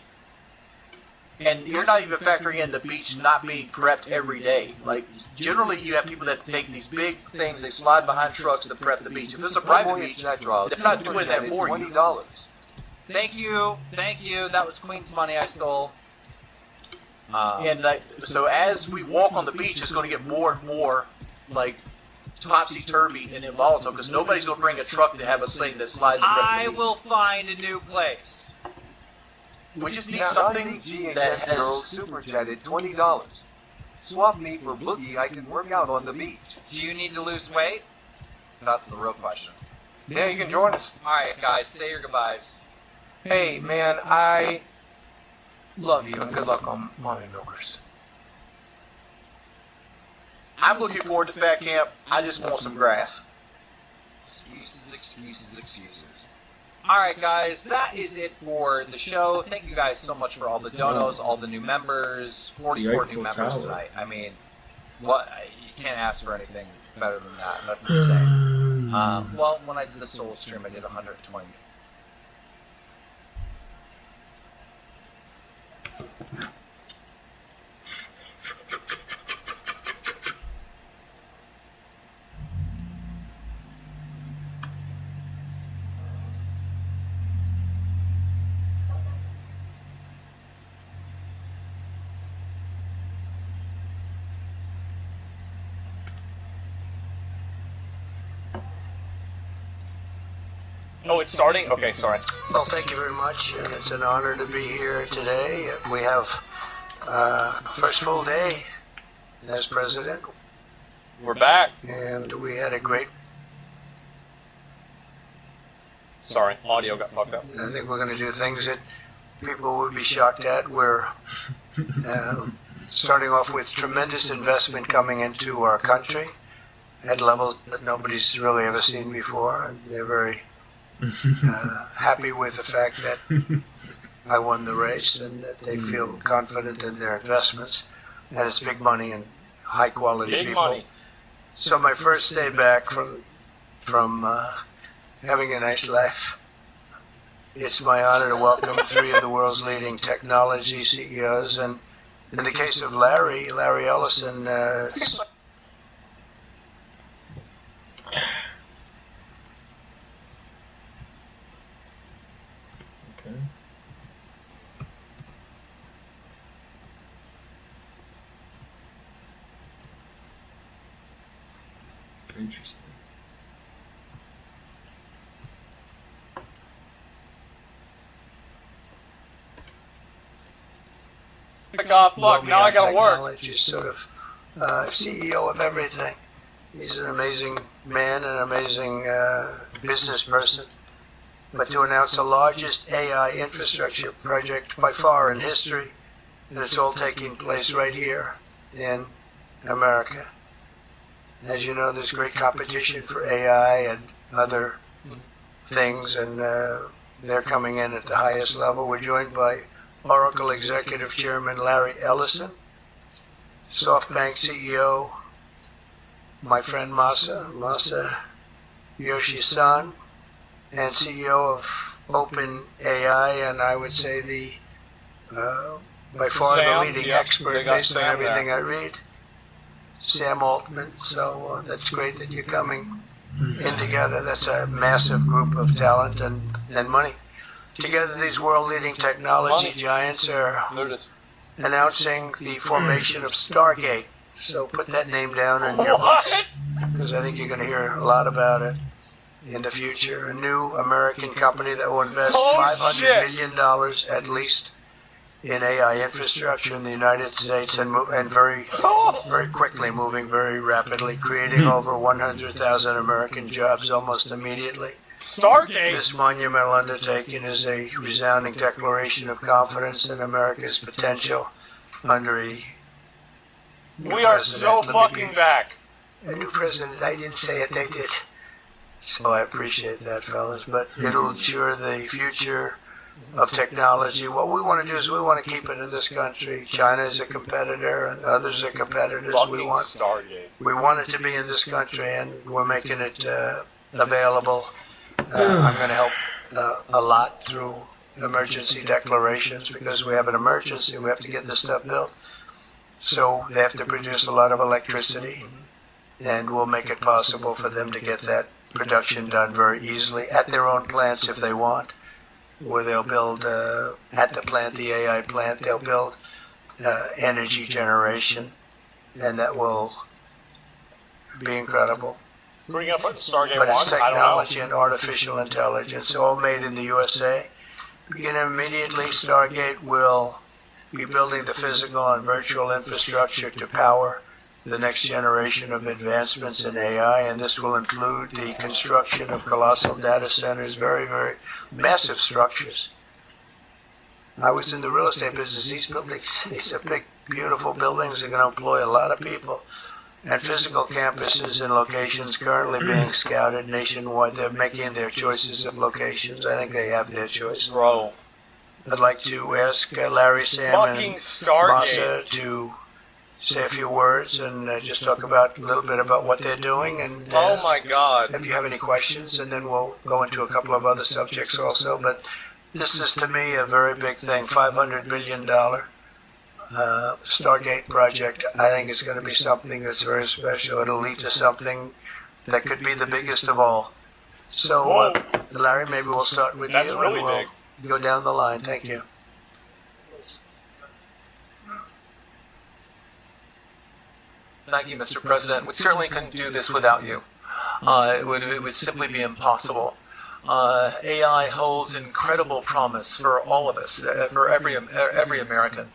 And you're not even factoring in the beach not being prepped every day. Like, generally you have people that take these big things, they slide behind trucks to prep the beach. If it's a private beach, they're not doing that for you. $20. Thank you. That was Queen's money I stole. And so as we walk on the beach, it's going to get more and more, like, topsy-turvy and volatile, because nobody's going to bring a truck to have a thing that slides and preps I the beach. will find a new place. We just need Now, something GHS that Girl has... super chatted $20. Swap me for Boogie. I can work out on the beach. Do you need to lose weight? That's the real question. Yeah, you can join us. All right, guys, say your goodbyes. Hey, man, I love you and good luck on Mommy Milkers. I'm looking forward to Fat Camp. I just want some grass. Excuses. All right, guys, that is it for the show. Thank you guys so much for all the donos, all the new members, 44 new members tonight. I mean, what? You can't ask for anything better than that. That's insane. Well, when I did the solo stream, I did 120. Oh, it's starting? Okay, sorry. Well, thank you very much. It's an honor to be here today. We have first full day as president, We're back. and we had a great. Sorry, audio got fucked up. I think we're going to do things that people would be shocked at. We're starting off with tremendous investment coming into our country at levels that nobody's really ever seen before, and they're very happy with the fact that I won the race and that they feel confident in their investments, and it's big money and high quality Big people. money. So my first day back from having a nice life, it's my honor to welcome 3 of the world's leading technology CEOs, and in the case of Larry Ellison. Okay. Interesting. Pick up. Look, now I gotta work. Technology, sort of CEO of everything. He's an amazing man, an amazing business person. But to announce the largest AI infrastructure project by far in history, and it's all taking place right here in America. as you know, there's great competition for AI and other things, and they're coming in at the highest level. We're joined by Oracle Executive Chairman Larry Ellison, SoftBank CEO, my friend Masa Yoshi-san, and CEO of OpenAI, and I would say the by far Sam, the leading yep, expert they got based on Sam everything there. I read, Sam Altman. So that's great that you're coming in together. That's a massive group of talent and money. Together, these world-leading technology giants are announcing the formation of Stargate. So put that name down in your books, because I think you're going to hear a lot about it in the future. A new American company that will invest $500 million at least in AI infrastructure in the United States, and very, very quickly, moving very rapidly, creating over 100,000 American jobs almost immediately. Stargate? This monumental undertaking is a resounding declaration of confidence in America's potential under a new We are president. so Let me fucking be- back. A new president, I didn't say it, they did. So I appreciate that, fellas. But it'll ensure the future of technology. What we want to do is we want to keep it in this country. China is a competitor, and others are competitors. Fucking Stargate. We want it to be in this country, and we're making it available. I'm going to help a lot through emergency declarations, because we have an emergency. We have to get this stuff built. So they have to produce a lot of electricity, and we'll make it possible for them to get that production done very easily at their own plants if they want, where they'll build at the plant, the AI plant, they'll build energy generation, and that will be incredible. Who are you going to put in Stargate But 1? it's I don't know. technology and artificial intelligence, all made in the USA. Begin immediately, Stargate will be building the physical and virtual infrastructure to power the next generation of advancements in AI, and this will include the construction of colossal data centers, very, very massive structures. I was in the real estate business. These buildings, these are big, beautiful buildings. They're going to employ a lot of people. And physical campuses and locations currently being scouted nationwide. They're making their choices of locations. I think they have their choice. Bro. I'd like to ask Larry, Sam, Fucking and Stargate. Masa to say a few words and just talk about a little bit about what they're doing. And Oh my god. if you have any questions, and then we'll go into a couple of other subjects also. But this is, to me, a very big thing. $500 billion Stargate project. I think it's going to be something that's very special. It'll lead to something that could be the biggest of all. So, Larry, maybe we'll start with That's you, really and we'll big. go down the line. Thank you. Thank you, Mr. President. We certainly couldn't do this without you. It would simply be impossible. AI holds incredible promise for all of us, for every American.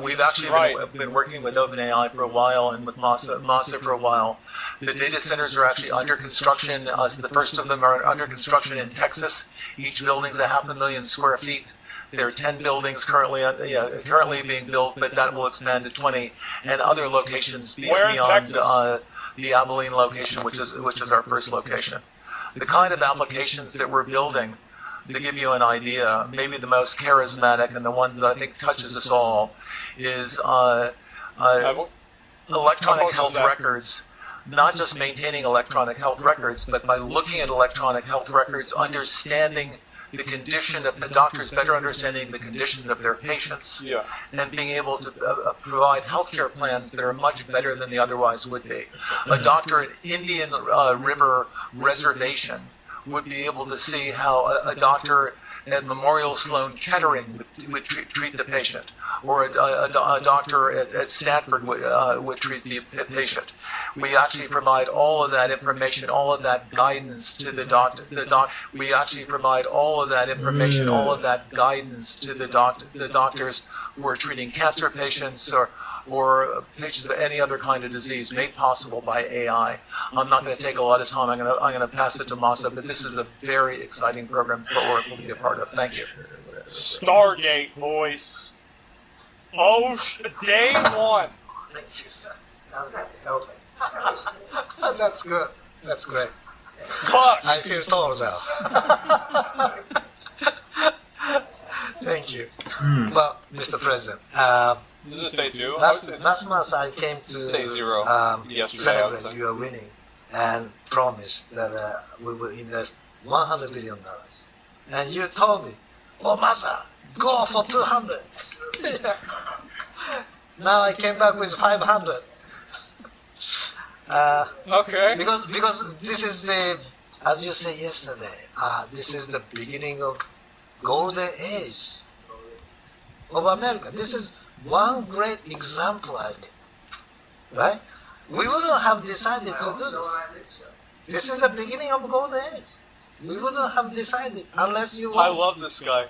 We've actually been working with OpenAI for a while and with Masa for a while. The data centers are actually under construction. The first of them are under construction in Texas. Each building's 500,000 square feet. There are 10 buildings currently being built, but that will expand to 20, and other locations beyond the Abilene location, which is our first location. The kind of applications that we're building, to give you an idea, maybe the most charismatic and the one that I think touches us all, is electronic health records. Not just maintaining electronic health records, but by looking at electronic health records, understanding the condition of the doctors, better understanding the condition of their patients, and being able to provide healthcare plans that are much better than they otherwise would be. A doctor at Indian River Reservation would be able to see how a doctor at Memorial Sloan Kettering would treat the patient, or a doctor at Stanford would treat the patient. We actually provide all of that information, all of that guidance to the doctor. We actually provide all of that information, all of that guidance to the doctors who are treating cancer patients or patients with any other kind of disease, made possible by AI. I'm not going to take a lot of time. I'm going to pass it to Masa, but this is a very exciting program for Oracle to be a part of. Thank you. Stargate, boys. Oh, day one. Okay. That's good. That's great. Fuck! I feel tall now. Thank you. Well, Mr. President, This is day 2. last month I came to Day 0. Yesterday, I would say. celebrate your winning and promised that we will invest $100 billion. And you told me, oh, Masa, go for 200. Now I came back with 500. Okay. Because this is the, as you said yesterday, this is the beginning of golden age of America. This is one great example, I think. Right? We wouldn't have decided to do this. This is the beginning of golden age. We wouldn't have decided unless you. I love this guy.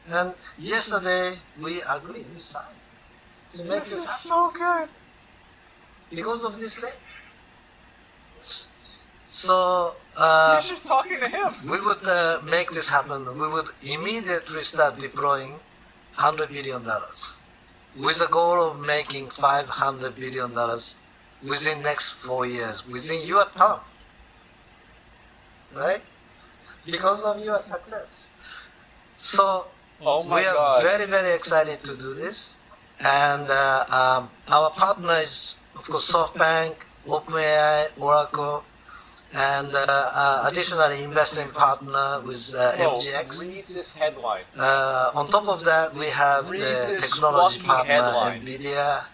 And yesterday we agreed, we signed. To make This it is happen. so good. Because of this thing. So, He's just talking to him. we would make this happen. We would immediately start deploying $100 billion with the goal of making $500 billion within next 4 years, within your term. Right? Because of your success. So, Oh my we are God. very, very excited to do this. And our partner is, of course, SoftBank, OpenAI, Oracle, and additionally investing partner with Whoa, FGX. read this headline. On top of that, we have Read the this technology fucking partner, headline. NVIDIA,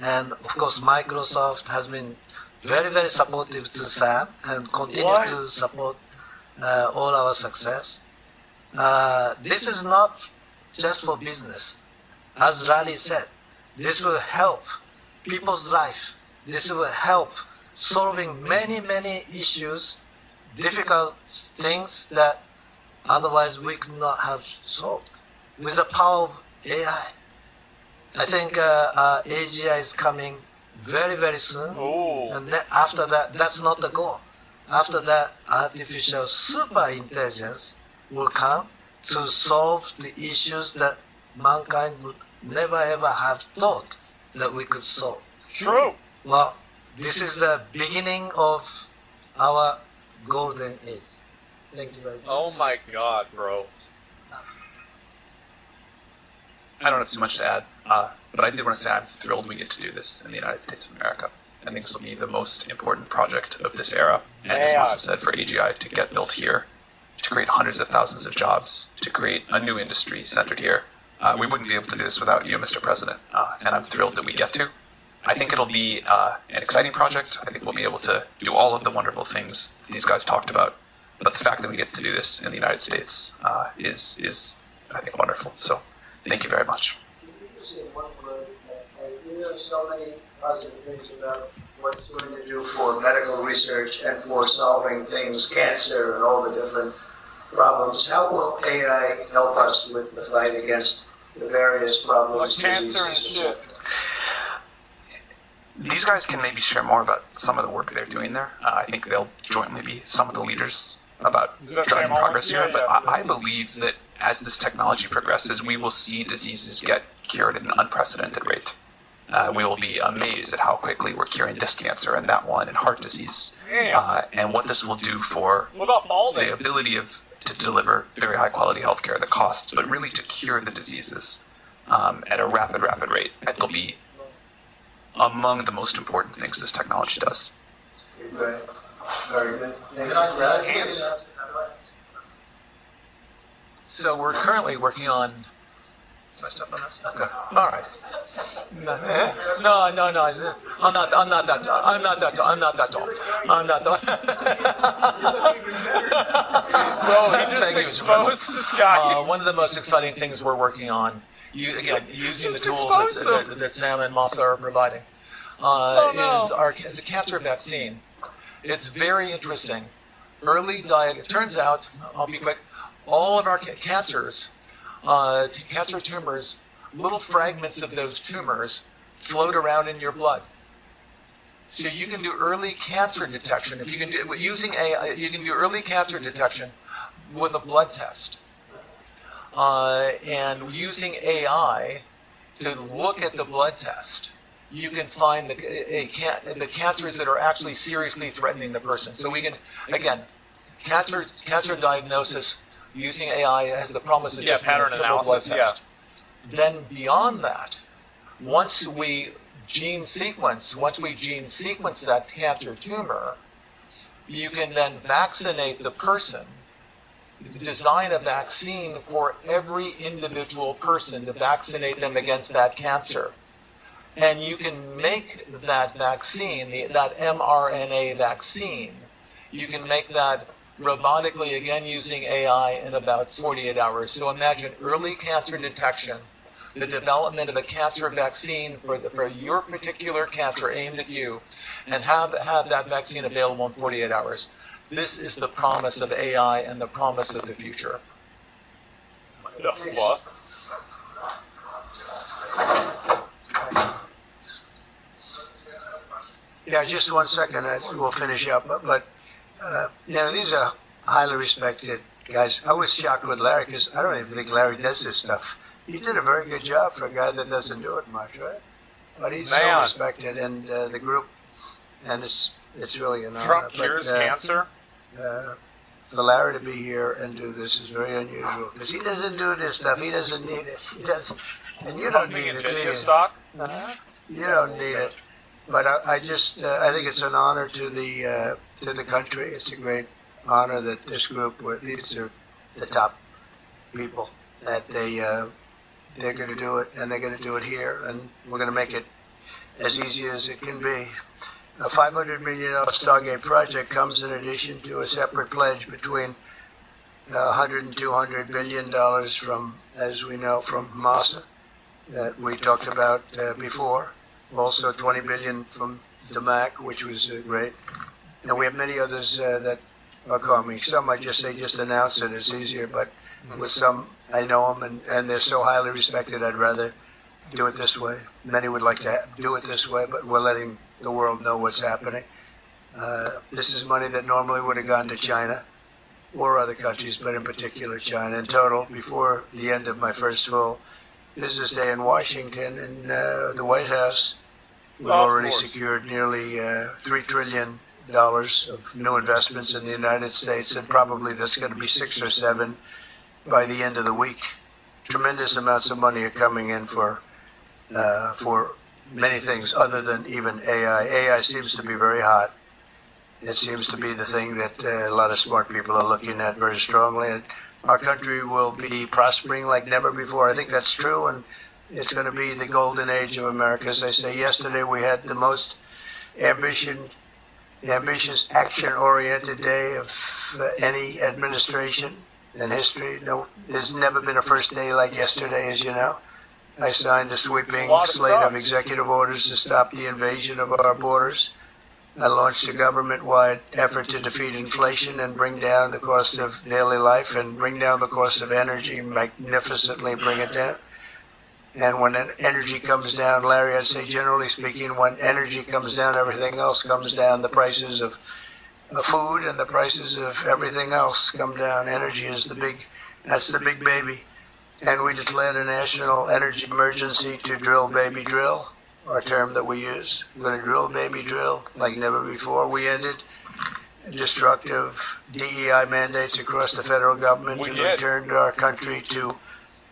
and of course Microsoft has been very, very supportive to SAM and continue What? to support all our success. This is not just for business. As Raleigh said, this will help people's life. This will help solving many, many issues, difficult things that otherwise we could not have solved with the power of AI. I think AGI is coming very, very soon. And then after that, that's not the goal. After that, artificial super intelligence will come to solve the issues that mankind would never ever have thought that we could solve. True. Well, this is the beginning of our golden age. Thank you very much. Oh my God, bro. I don't have too much to add, but I did want to say I'm thrilled we get to do this in the United States of America. I think this will be the most important project of this era, and as Man. Masa said, for AGI to get built here, to create hundreds of thousands of jobs, to create a new industry centered here. We wouldn't be able to do this without you, Mr. President, and I'm thrilled that we get to. I think it'll be an exciting project. I think we'll be able to do all of the wonderful things these guys talked about. But the fact that we get to do this in the United States is, I think, wonderful. So, thank you very much. I hear so many positive things about what it's going to do for medical research and for solving things, cancer and all the different problems. How will AI help us with the fight against the various problems? Like cancer and diseases, shit. These guys can maybe share more about some of the work they're doing there. I think they'll jointly be some of the leaders about Is that driving Sam progress Owens? here. Yeah, But yeah. I believe that as this technology progresses, we will see diseases get cured at an unprecedented rate. We will be amazed at how quickly we're curing this cancer and that one and heart disease. And what this will do for What about balding? the ability to deliver very high quality healthcare, the costs, but really to cure the diseases at a rapid rate. It'll be among the most important things this technology does. Very, very good. Thank you. So we're currently working on. Do I step on this? Okay. All right. No. I'm not that. I'm not that tall. I'm not that tall. Bro, he just Thank you, Mr. exposed President. this guy. One of the most exciting things we're working on, using the Just tools exposed him. that Sam and Masa are providing, is a cancer vaccine. It's very interesting. Early it turns out, I'll be quick, all of our cancers, cancer tumors, little fragments of those tumors float around in your blood. So you can do early cancer detection. If you can do using AI, you can do early cancer detection with a blood test. And using AI to look at the blood test you can find the cancers that are actually seriously threatening the person. So we can, again, cancer diagnosis using AI has the promise of just being a pattern simple blood analysis, test. Then beyond that, once we gene sequence that cancer tumor, you can then vaccinate the person, design a vaccine for every individual person to vaccinate them against that cancer. And you can make that vaccine, that mRNA vaccine, you can make that robotically, again using AI, in about 48 hours. So imagine early cancer detection, the development of a cancer vaccine for your particular cancer aimed at you, and have that vaccine available in 48 hours. This is the promise of AI and the promise of the future. The fuck? Yeah, just 1 second, we'll finish up. But these are highly respected guys. I was shocked with Larry because I don't even think Larry does this stuff. He did a very good job for a guy that doesn't do it much, right? But he's so respected, and the group, and it's really an honor. Trump cures cancer? For Larry to be here and do this is very unusual because he doesn't do this stuff. He doesn't need it. He doesn't, and you don't need it. Nvidia stock? You don't need it. But I think it's an honor to the country. It's a great honor that this group, these are the top people, that they're going to do it, and they're going to do it here, and we're going to make it as easy as it can be. A $500 million Stargate project comes in addition to a separate pledge between $100 and $200 billion from, as we know, from Massa that we talked about before. Also $20 billion from DMAC, which was great. And we have many others that are coming. Some I just announce it. It's easier, but with some, I know them, and they're so highly respected, I'd rather do it this way. Many would like to do it this way, but we're letting the world know what's happening. This is money that normally would have gone to China or other countries, but in particular China. In total, before the end of my first full business day in Washington, in the White House, we've already secured nearly $3 trillion of new investments in the United States, and probably that's going to be 6 or 7 by the end of the week. Tremendous amounts of money are coming in for many things other than even AI. AI seems to be very hot. It seems to be the thing that a lot of smart people are looking at very strongly. And our country will be prospering like never before. I think that's true, and it's going to be the golden age of America. As I say, yesterday we had the most ambitious, action-oriented day of any administration in history. No, there's never been a first day like yesterday, as you know. I signed a sweeping slate of executive orders to stop the invasion of our borders. I launched a government-wide effort to defeat inflation and bring down the cost of daily life and bring down the cost of energy, magnificently bring it down. And when energy comes down, Larry, I'd say generally speaking, when energy comes down, everything else comes down. The prices of food and the prices of everything else come down. Energy is that's the big baby. And we declared a national energy emergency to drill, baby, drill, our term that we use. We're going to drill, baby, drill like never before. We ended destructive DEI mandates across the federal government and returned our country to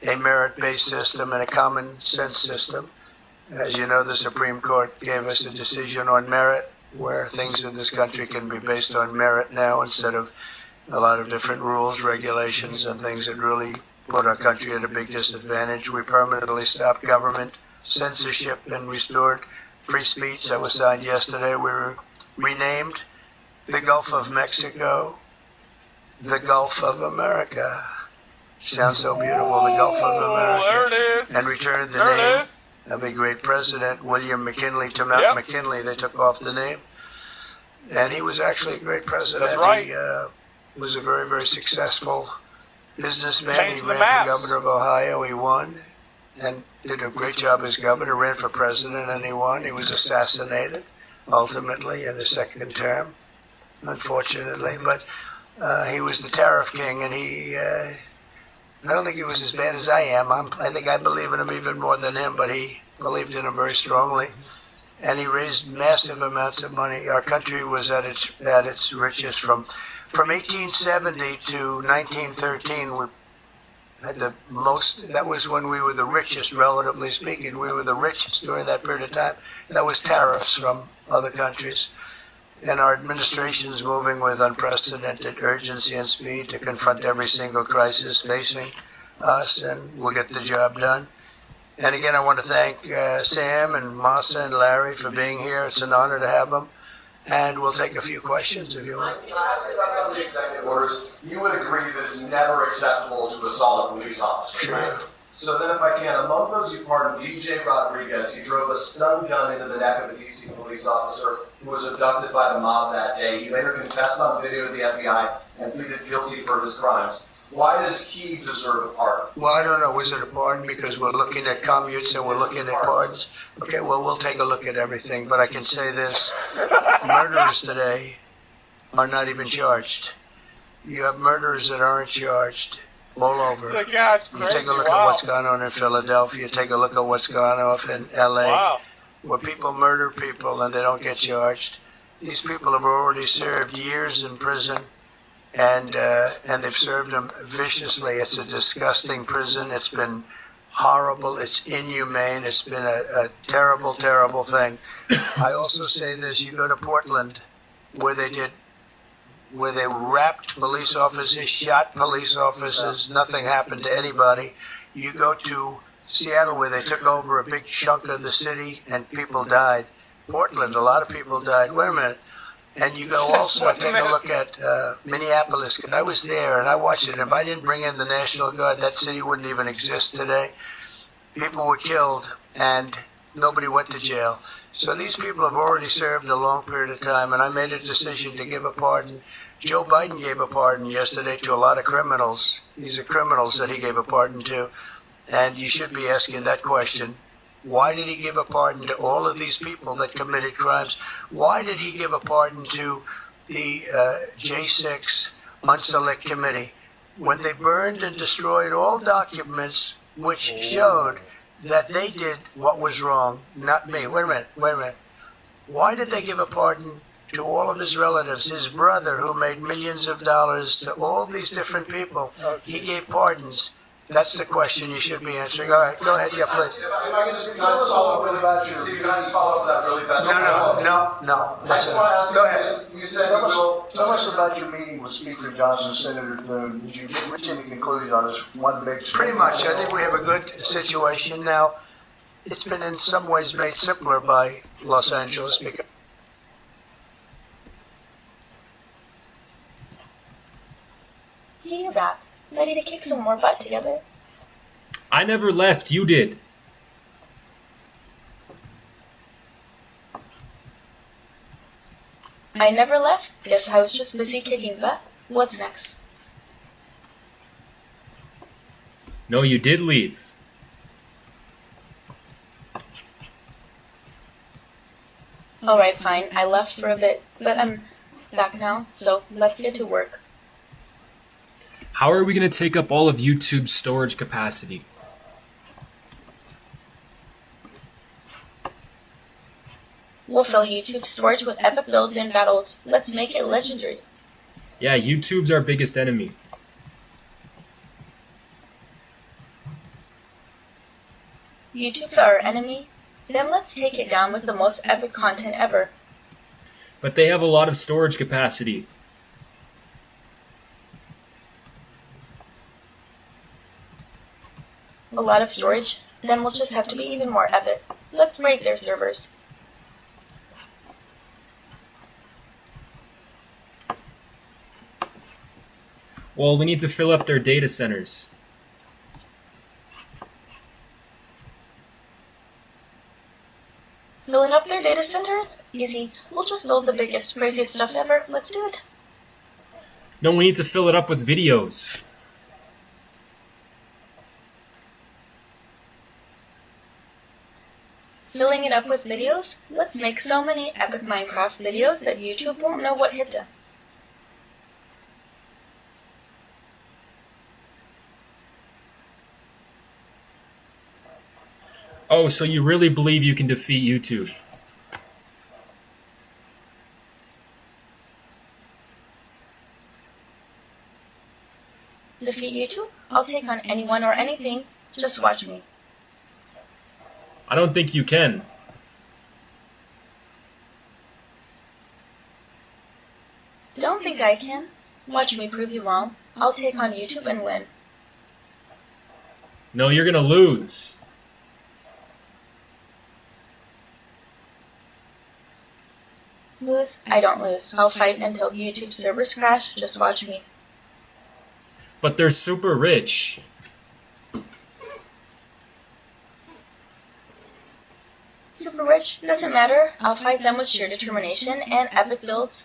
a merit-based system and a common sense system. As you know, the Supreme Court gave us a decision on merit, where things in this country can be based on merit now instead of a lot of different rules, regulations, and things that really put our country at a big disadvantage. We permanently stopped government censorship and restored free speech. That was signed yesterday. We were renamed the Gulf of Mexico, the Gulf of America. Sounds so beautiful, the Gulf of America. There it is. And returned the name of a great president, William McKinley, to Mount McKinley. They took off the name. And he was actually a great president. That's right. He was a very, very successful businessman. He ran for governor of Ohio. He won and did a great job as governor, ran for president, and he won. He was assassinated, ultimately, in his second term, unfortunately. But he was the tariff king, and I don't think he was as bad as I am. I think I believe in him even more than him, but he believed in him very strongly. and he raised massive amounts of money. Our country was at its richest from 1870 to 1913. We had the most. That was when we were the richest, relatively speaking. We were the richest during that period of time. That was tariffs from other countries. And our administration is moving with unprecedented urgency and speed to confront every single crisis facing us, and we'll get the job done. And again, I want to thank Sam and Masa and Larry for being here. It's an honor to have them. And we'll take a few questions if you want. About the executive orders, you would agree that it's never acceptable to assault a police officer, Sure. right? So then if I can, among those you pardoned DJ Rodriguez, he drove a stun gun into the neck of a DC police officer who was abducted by the mob that day. He later confessed on video to the FBI and pleaded guilty for his crimes. Why does he deserve a pardon? Well, I don't know. Was it a pardon? Because we're looking at commutes and we're looking at pardons. Okay, well, we'll take a look at everything. But I can say this. Murderers today are not even charged. You have murderers that aren't charged all over. It's like, yeah, it's You crazy. take a look Wow. at what's gone on in Philadelphia. Take a look at what's gone on in L.A. Wow. Where people murder people and they don't get charged. These people have already served years in prison, and they've served them viciously. It's a disgusting prison. It's been horrible. It's inhumane. It's been a terrible, terrible thing. I also say this: you go to Portland, where they wrapped police officers, shot police officers. Nothing happened to anybody. You go to Seattle, where they took over a big chunk of the city and people died. Portland, a lot of people died. Wait a minute. And you go also take a look at Minneapolis. I was there and I watched it. If I didn't bring in the National Guard, that city wouldn't even exist today. People were killed and nobody went to jail. So these people have already served a long period of time, and I made a decision to give a pardon. Joe Biden gave a pardon yesterday to a lot of criminals. These are criminals that he gave a pardon to. And you should be asking that question. Why did he give a pardon to all of these people that committed crimes? Why did he give a pardon to the J6 Unselect Committee when they burned and destroyed all documents which showed that they did what was wrong, not me? Wait a minute. Why did they give a pardon to all of his relatives, his brother who made millions of dollars, to all these different people? He gave pardons. That's the question you should be answering. All right, go ahead, yeah, please. If I can just follow up about your... See, you guys follow up that really fast. No. I just want to ask Go you ahead. this. You said Tell us about your meeting with Speaker Johnson, Senator Thune. Did you reach any conclusion on this one big... Pretty much. I think we have a good situation now. It's been in some ways made simpler by Los Angeles because... You're back. Ready to kick some more butt together? I never left. You did. I never left. Guess I was just busy kicking butt. What's next? No, you did leave. Alright, fine. I left for a bit, but I'm back now, so let's get to work. How are we going to take up all of YouTube's storage capacity? We'll fill YouTube storage with epic builds and battles. Let's make it legendary. Yeah, YouTube's our biggest enemy. YouTube's our enemy? Then let's take it down with the most epic content ever. But they have a lot of storage capacity. A lot of storage? Then we'll just have to be even more epic. Let's break their servers. Well, we need to fill up their data centers. Filling up their data centers? Easy. We'll just build the biggest, craziest stuff ever. Let's do it. No, we need to fill it up with videos. Filling it up with videos? Let's make so many epic Minecraft videos that YouTube won't know what hit them. Oh, so you really believe you can defeat YouTube? Defeat YouTube? I'll take on anyone or anything. Just watch me. I don't think you can. Don't think I can. Watch me prove you wrong. I'll take on YouTube and win. No, you're gonna lose. Lose? I don't lose. I'll fight until YouTube servers crash. Just watch me. But they're super rich. Super rich? Doesn't matter. I'll fight them with sheer determination and epic builds.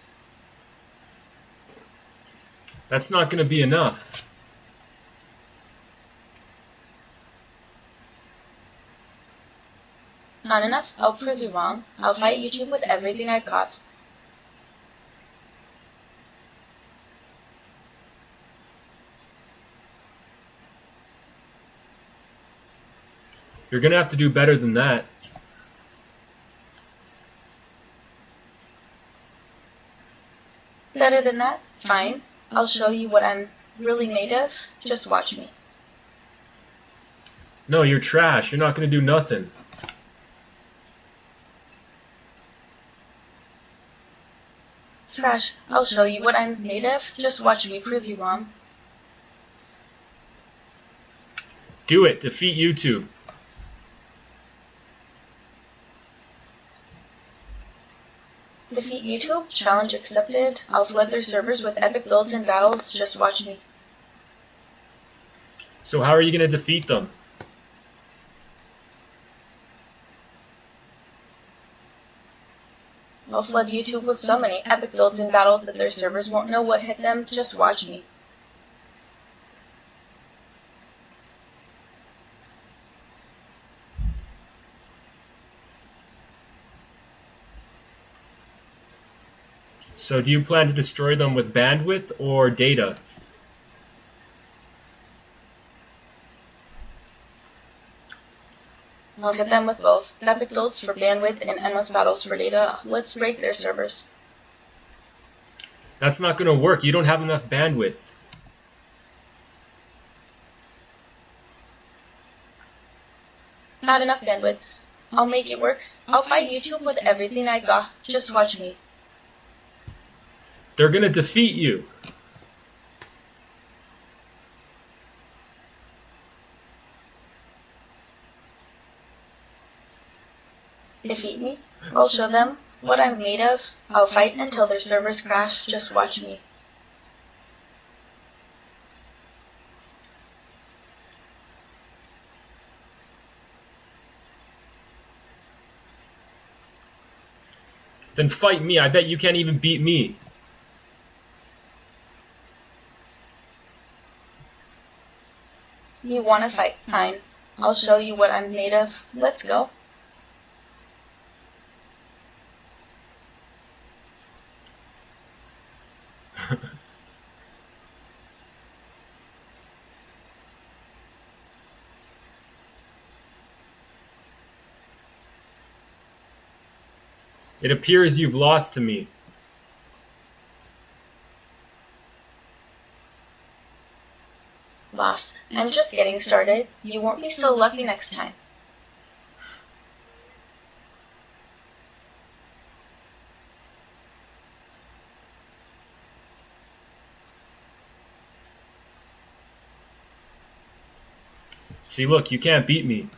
That's not gonna be enough. Not enough? I'll prove you wrong. I'll fight YouTube with everything I've got. You're gonna have to do better than that. Better than that? Fine. I'll show you what I'm really made of. Just watch me. No, you're trash. You're not gonna do nothing. Trash. I'll show you what I'm made of. Just watch me prove you wrong. Do it. Defeat YouTube. Defeat YouTube? Challenge accepted. I'll flood their servers with epic builds and battles. Just watch me. So how are you gonna defeat them? I'll flood YouTube with so many epic builds and battles that their servers won't know what hit them. Just watch me. So do you plan to destroy them with bandwidth or data? I'll hit them with both. Epic builds for bandwidth and endless battles for data. Let's break their servers. That's not gonna work. You don't have enough bandwidth. Not enough bandwidth. I'll make it work. I'll fight YouTube with everything I got. Just watch me. They're gonna defeat you. Defeat me? I'll show them what I'm made of. I'll fight until their servers crash. Just watch me. Then fight me. I bet you can't even beat me. You wanna fight? Fine. I'll show you what I'm made of. Let's go. It appears you've lost to me. Boss, I'm just getting started. You won't be so lucky next time. See, look, you can't beat me.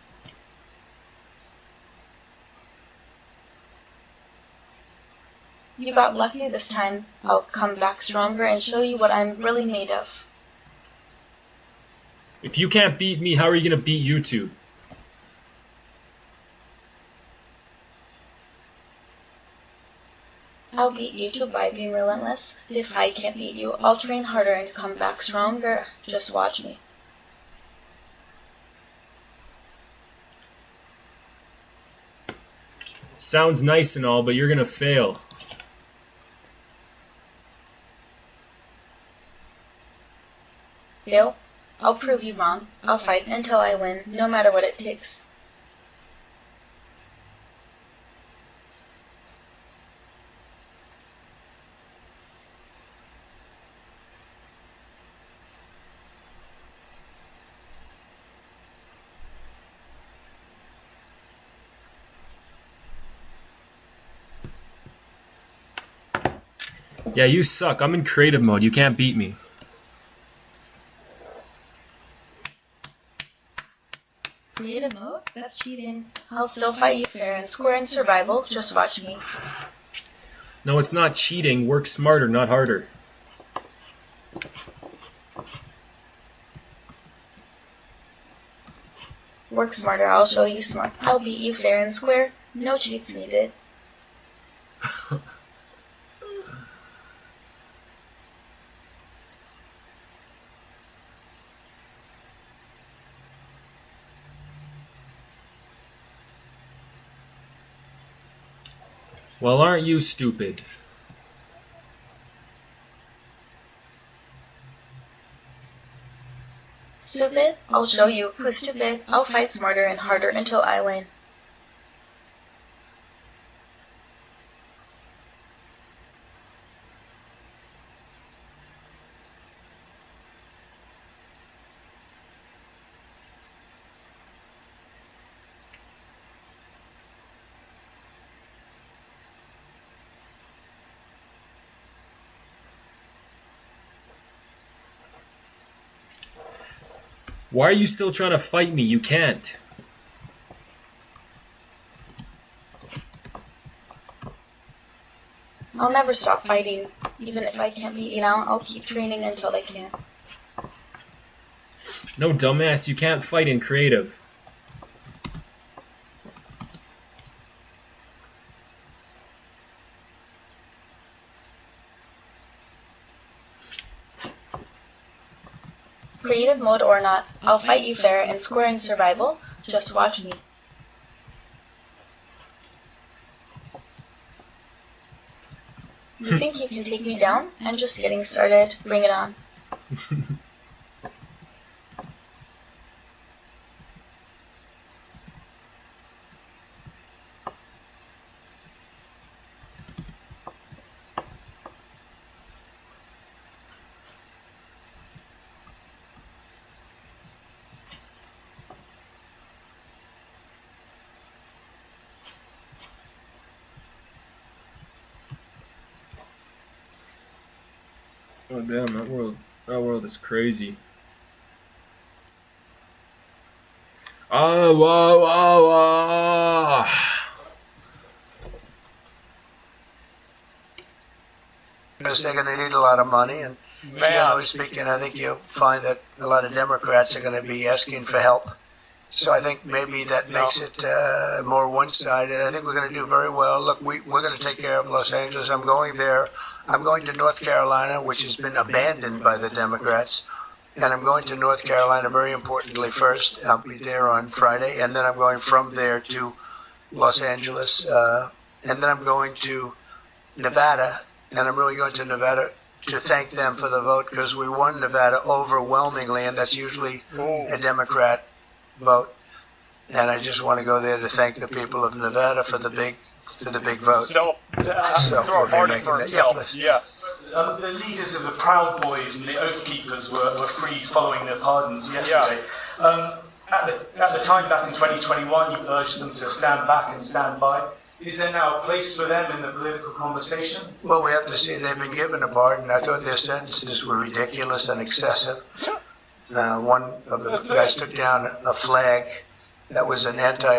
You got lucky this time. I'll come back stronger and show you what I'm really made of. If you can't beat me, how are you gonna beat YouTube? I'll beat YouTube by being relentless. If I can't beat you, I'll train harder and come back stronger. Just watch me. Sounds nice and all, but you're gonna fail. Fail? I'll prove you wrong. I'll fight until I win, no matter what it takes. Yeah, you suck. I'm in creative mode. You can't beat me. Creative mode? That's cheating. I'll still fight you fair and square in survival. Just watch me. No, it's not cheating. Work smarter, not harder. Work smarter, I'll show you smart. I'll beat you fair and square. No cheats needed. Well, aren't you stupid? Stupid? I'll show you who's stupid. I'll fight smarter and harder until I win. Why are you still trying to fight me? You can't. I'll never stop fighting. Even if I can't beat you now, I'll keep training until I can. No, dumbass, you can't fight in creative. Creative mode or not, I'll fight you fair and square in survival. Just watch me. You think you can take me down? I'm just getting started. Bring it on. Oh damn, that world is crazy. Oh, whoa, whoa, whoa. Because they're going to need a lot of money, and generally speaking, I think you'll find that a lot of Democrats are going to be asking for help. So I think maybe that makes it more one-sided. I think we're going to do very well. Look, we're going to take care of Los Angeles. I'm going there. I'm going to North Carolina, which has been abandoned by the Democrats. And I'm going to North Carolina, very importantly, first. I'll be there on Friday. And then I'm going from there to Los Angeles. And then I'm going to Nevada. And I'm really going to Nevada to thank them for the vote, because we won Nevada overwhelmingly, and that's usually a Democrat vote. And I just want to go there to thank the people of Nevada for the big vote. So throw a party for himself. Yeah. The leaders of the Proud Boys and the Oath Keepers were freed following their pardons yesterday. At the time back in 2021, you urged them to stand back and stand by. Is there now a place for them in the political conversation? Well, we have to see. They've been given a pardon. I thought their sentences were ridiculous and excessive. One of the guys took down a flag that was an anti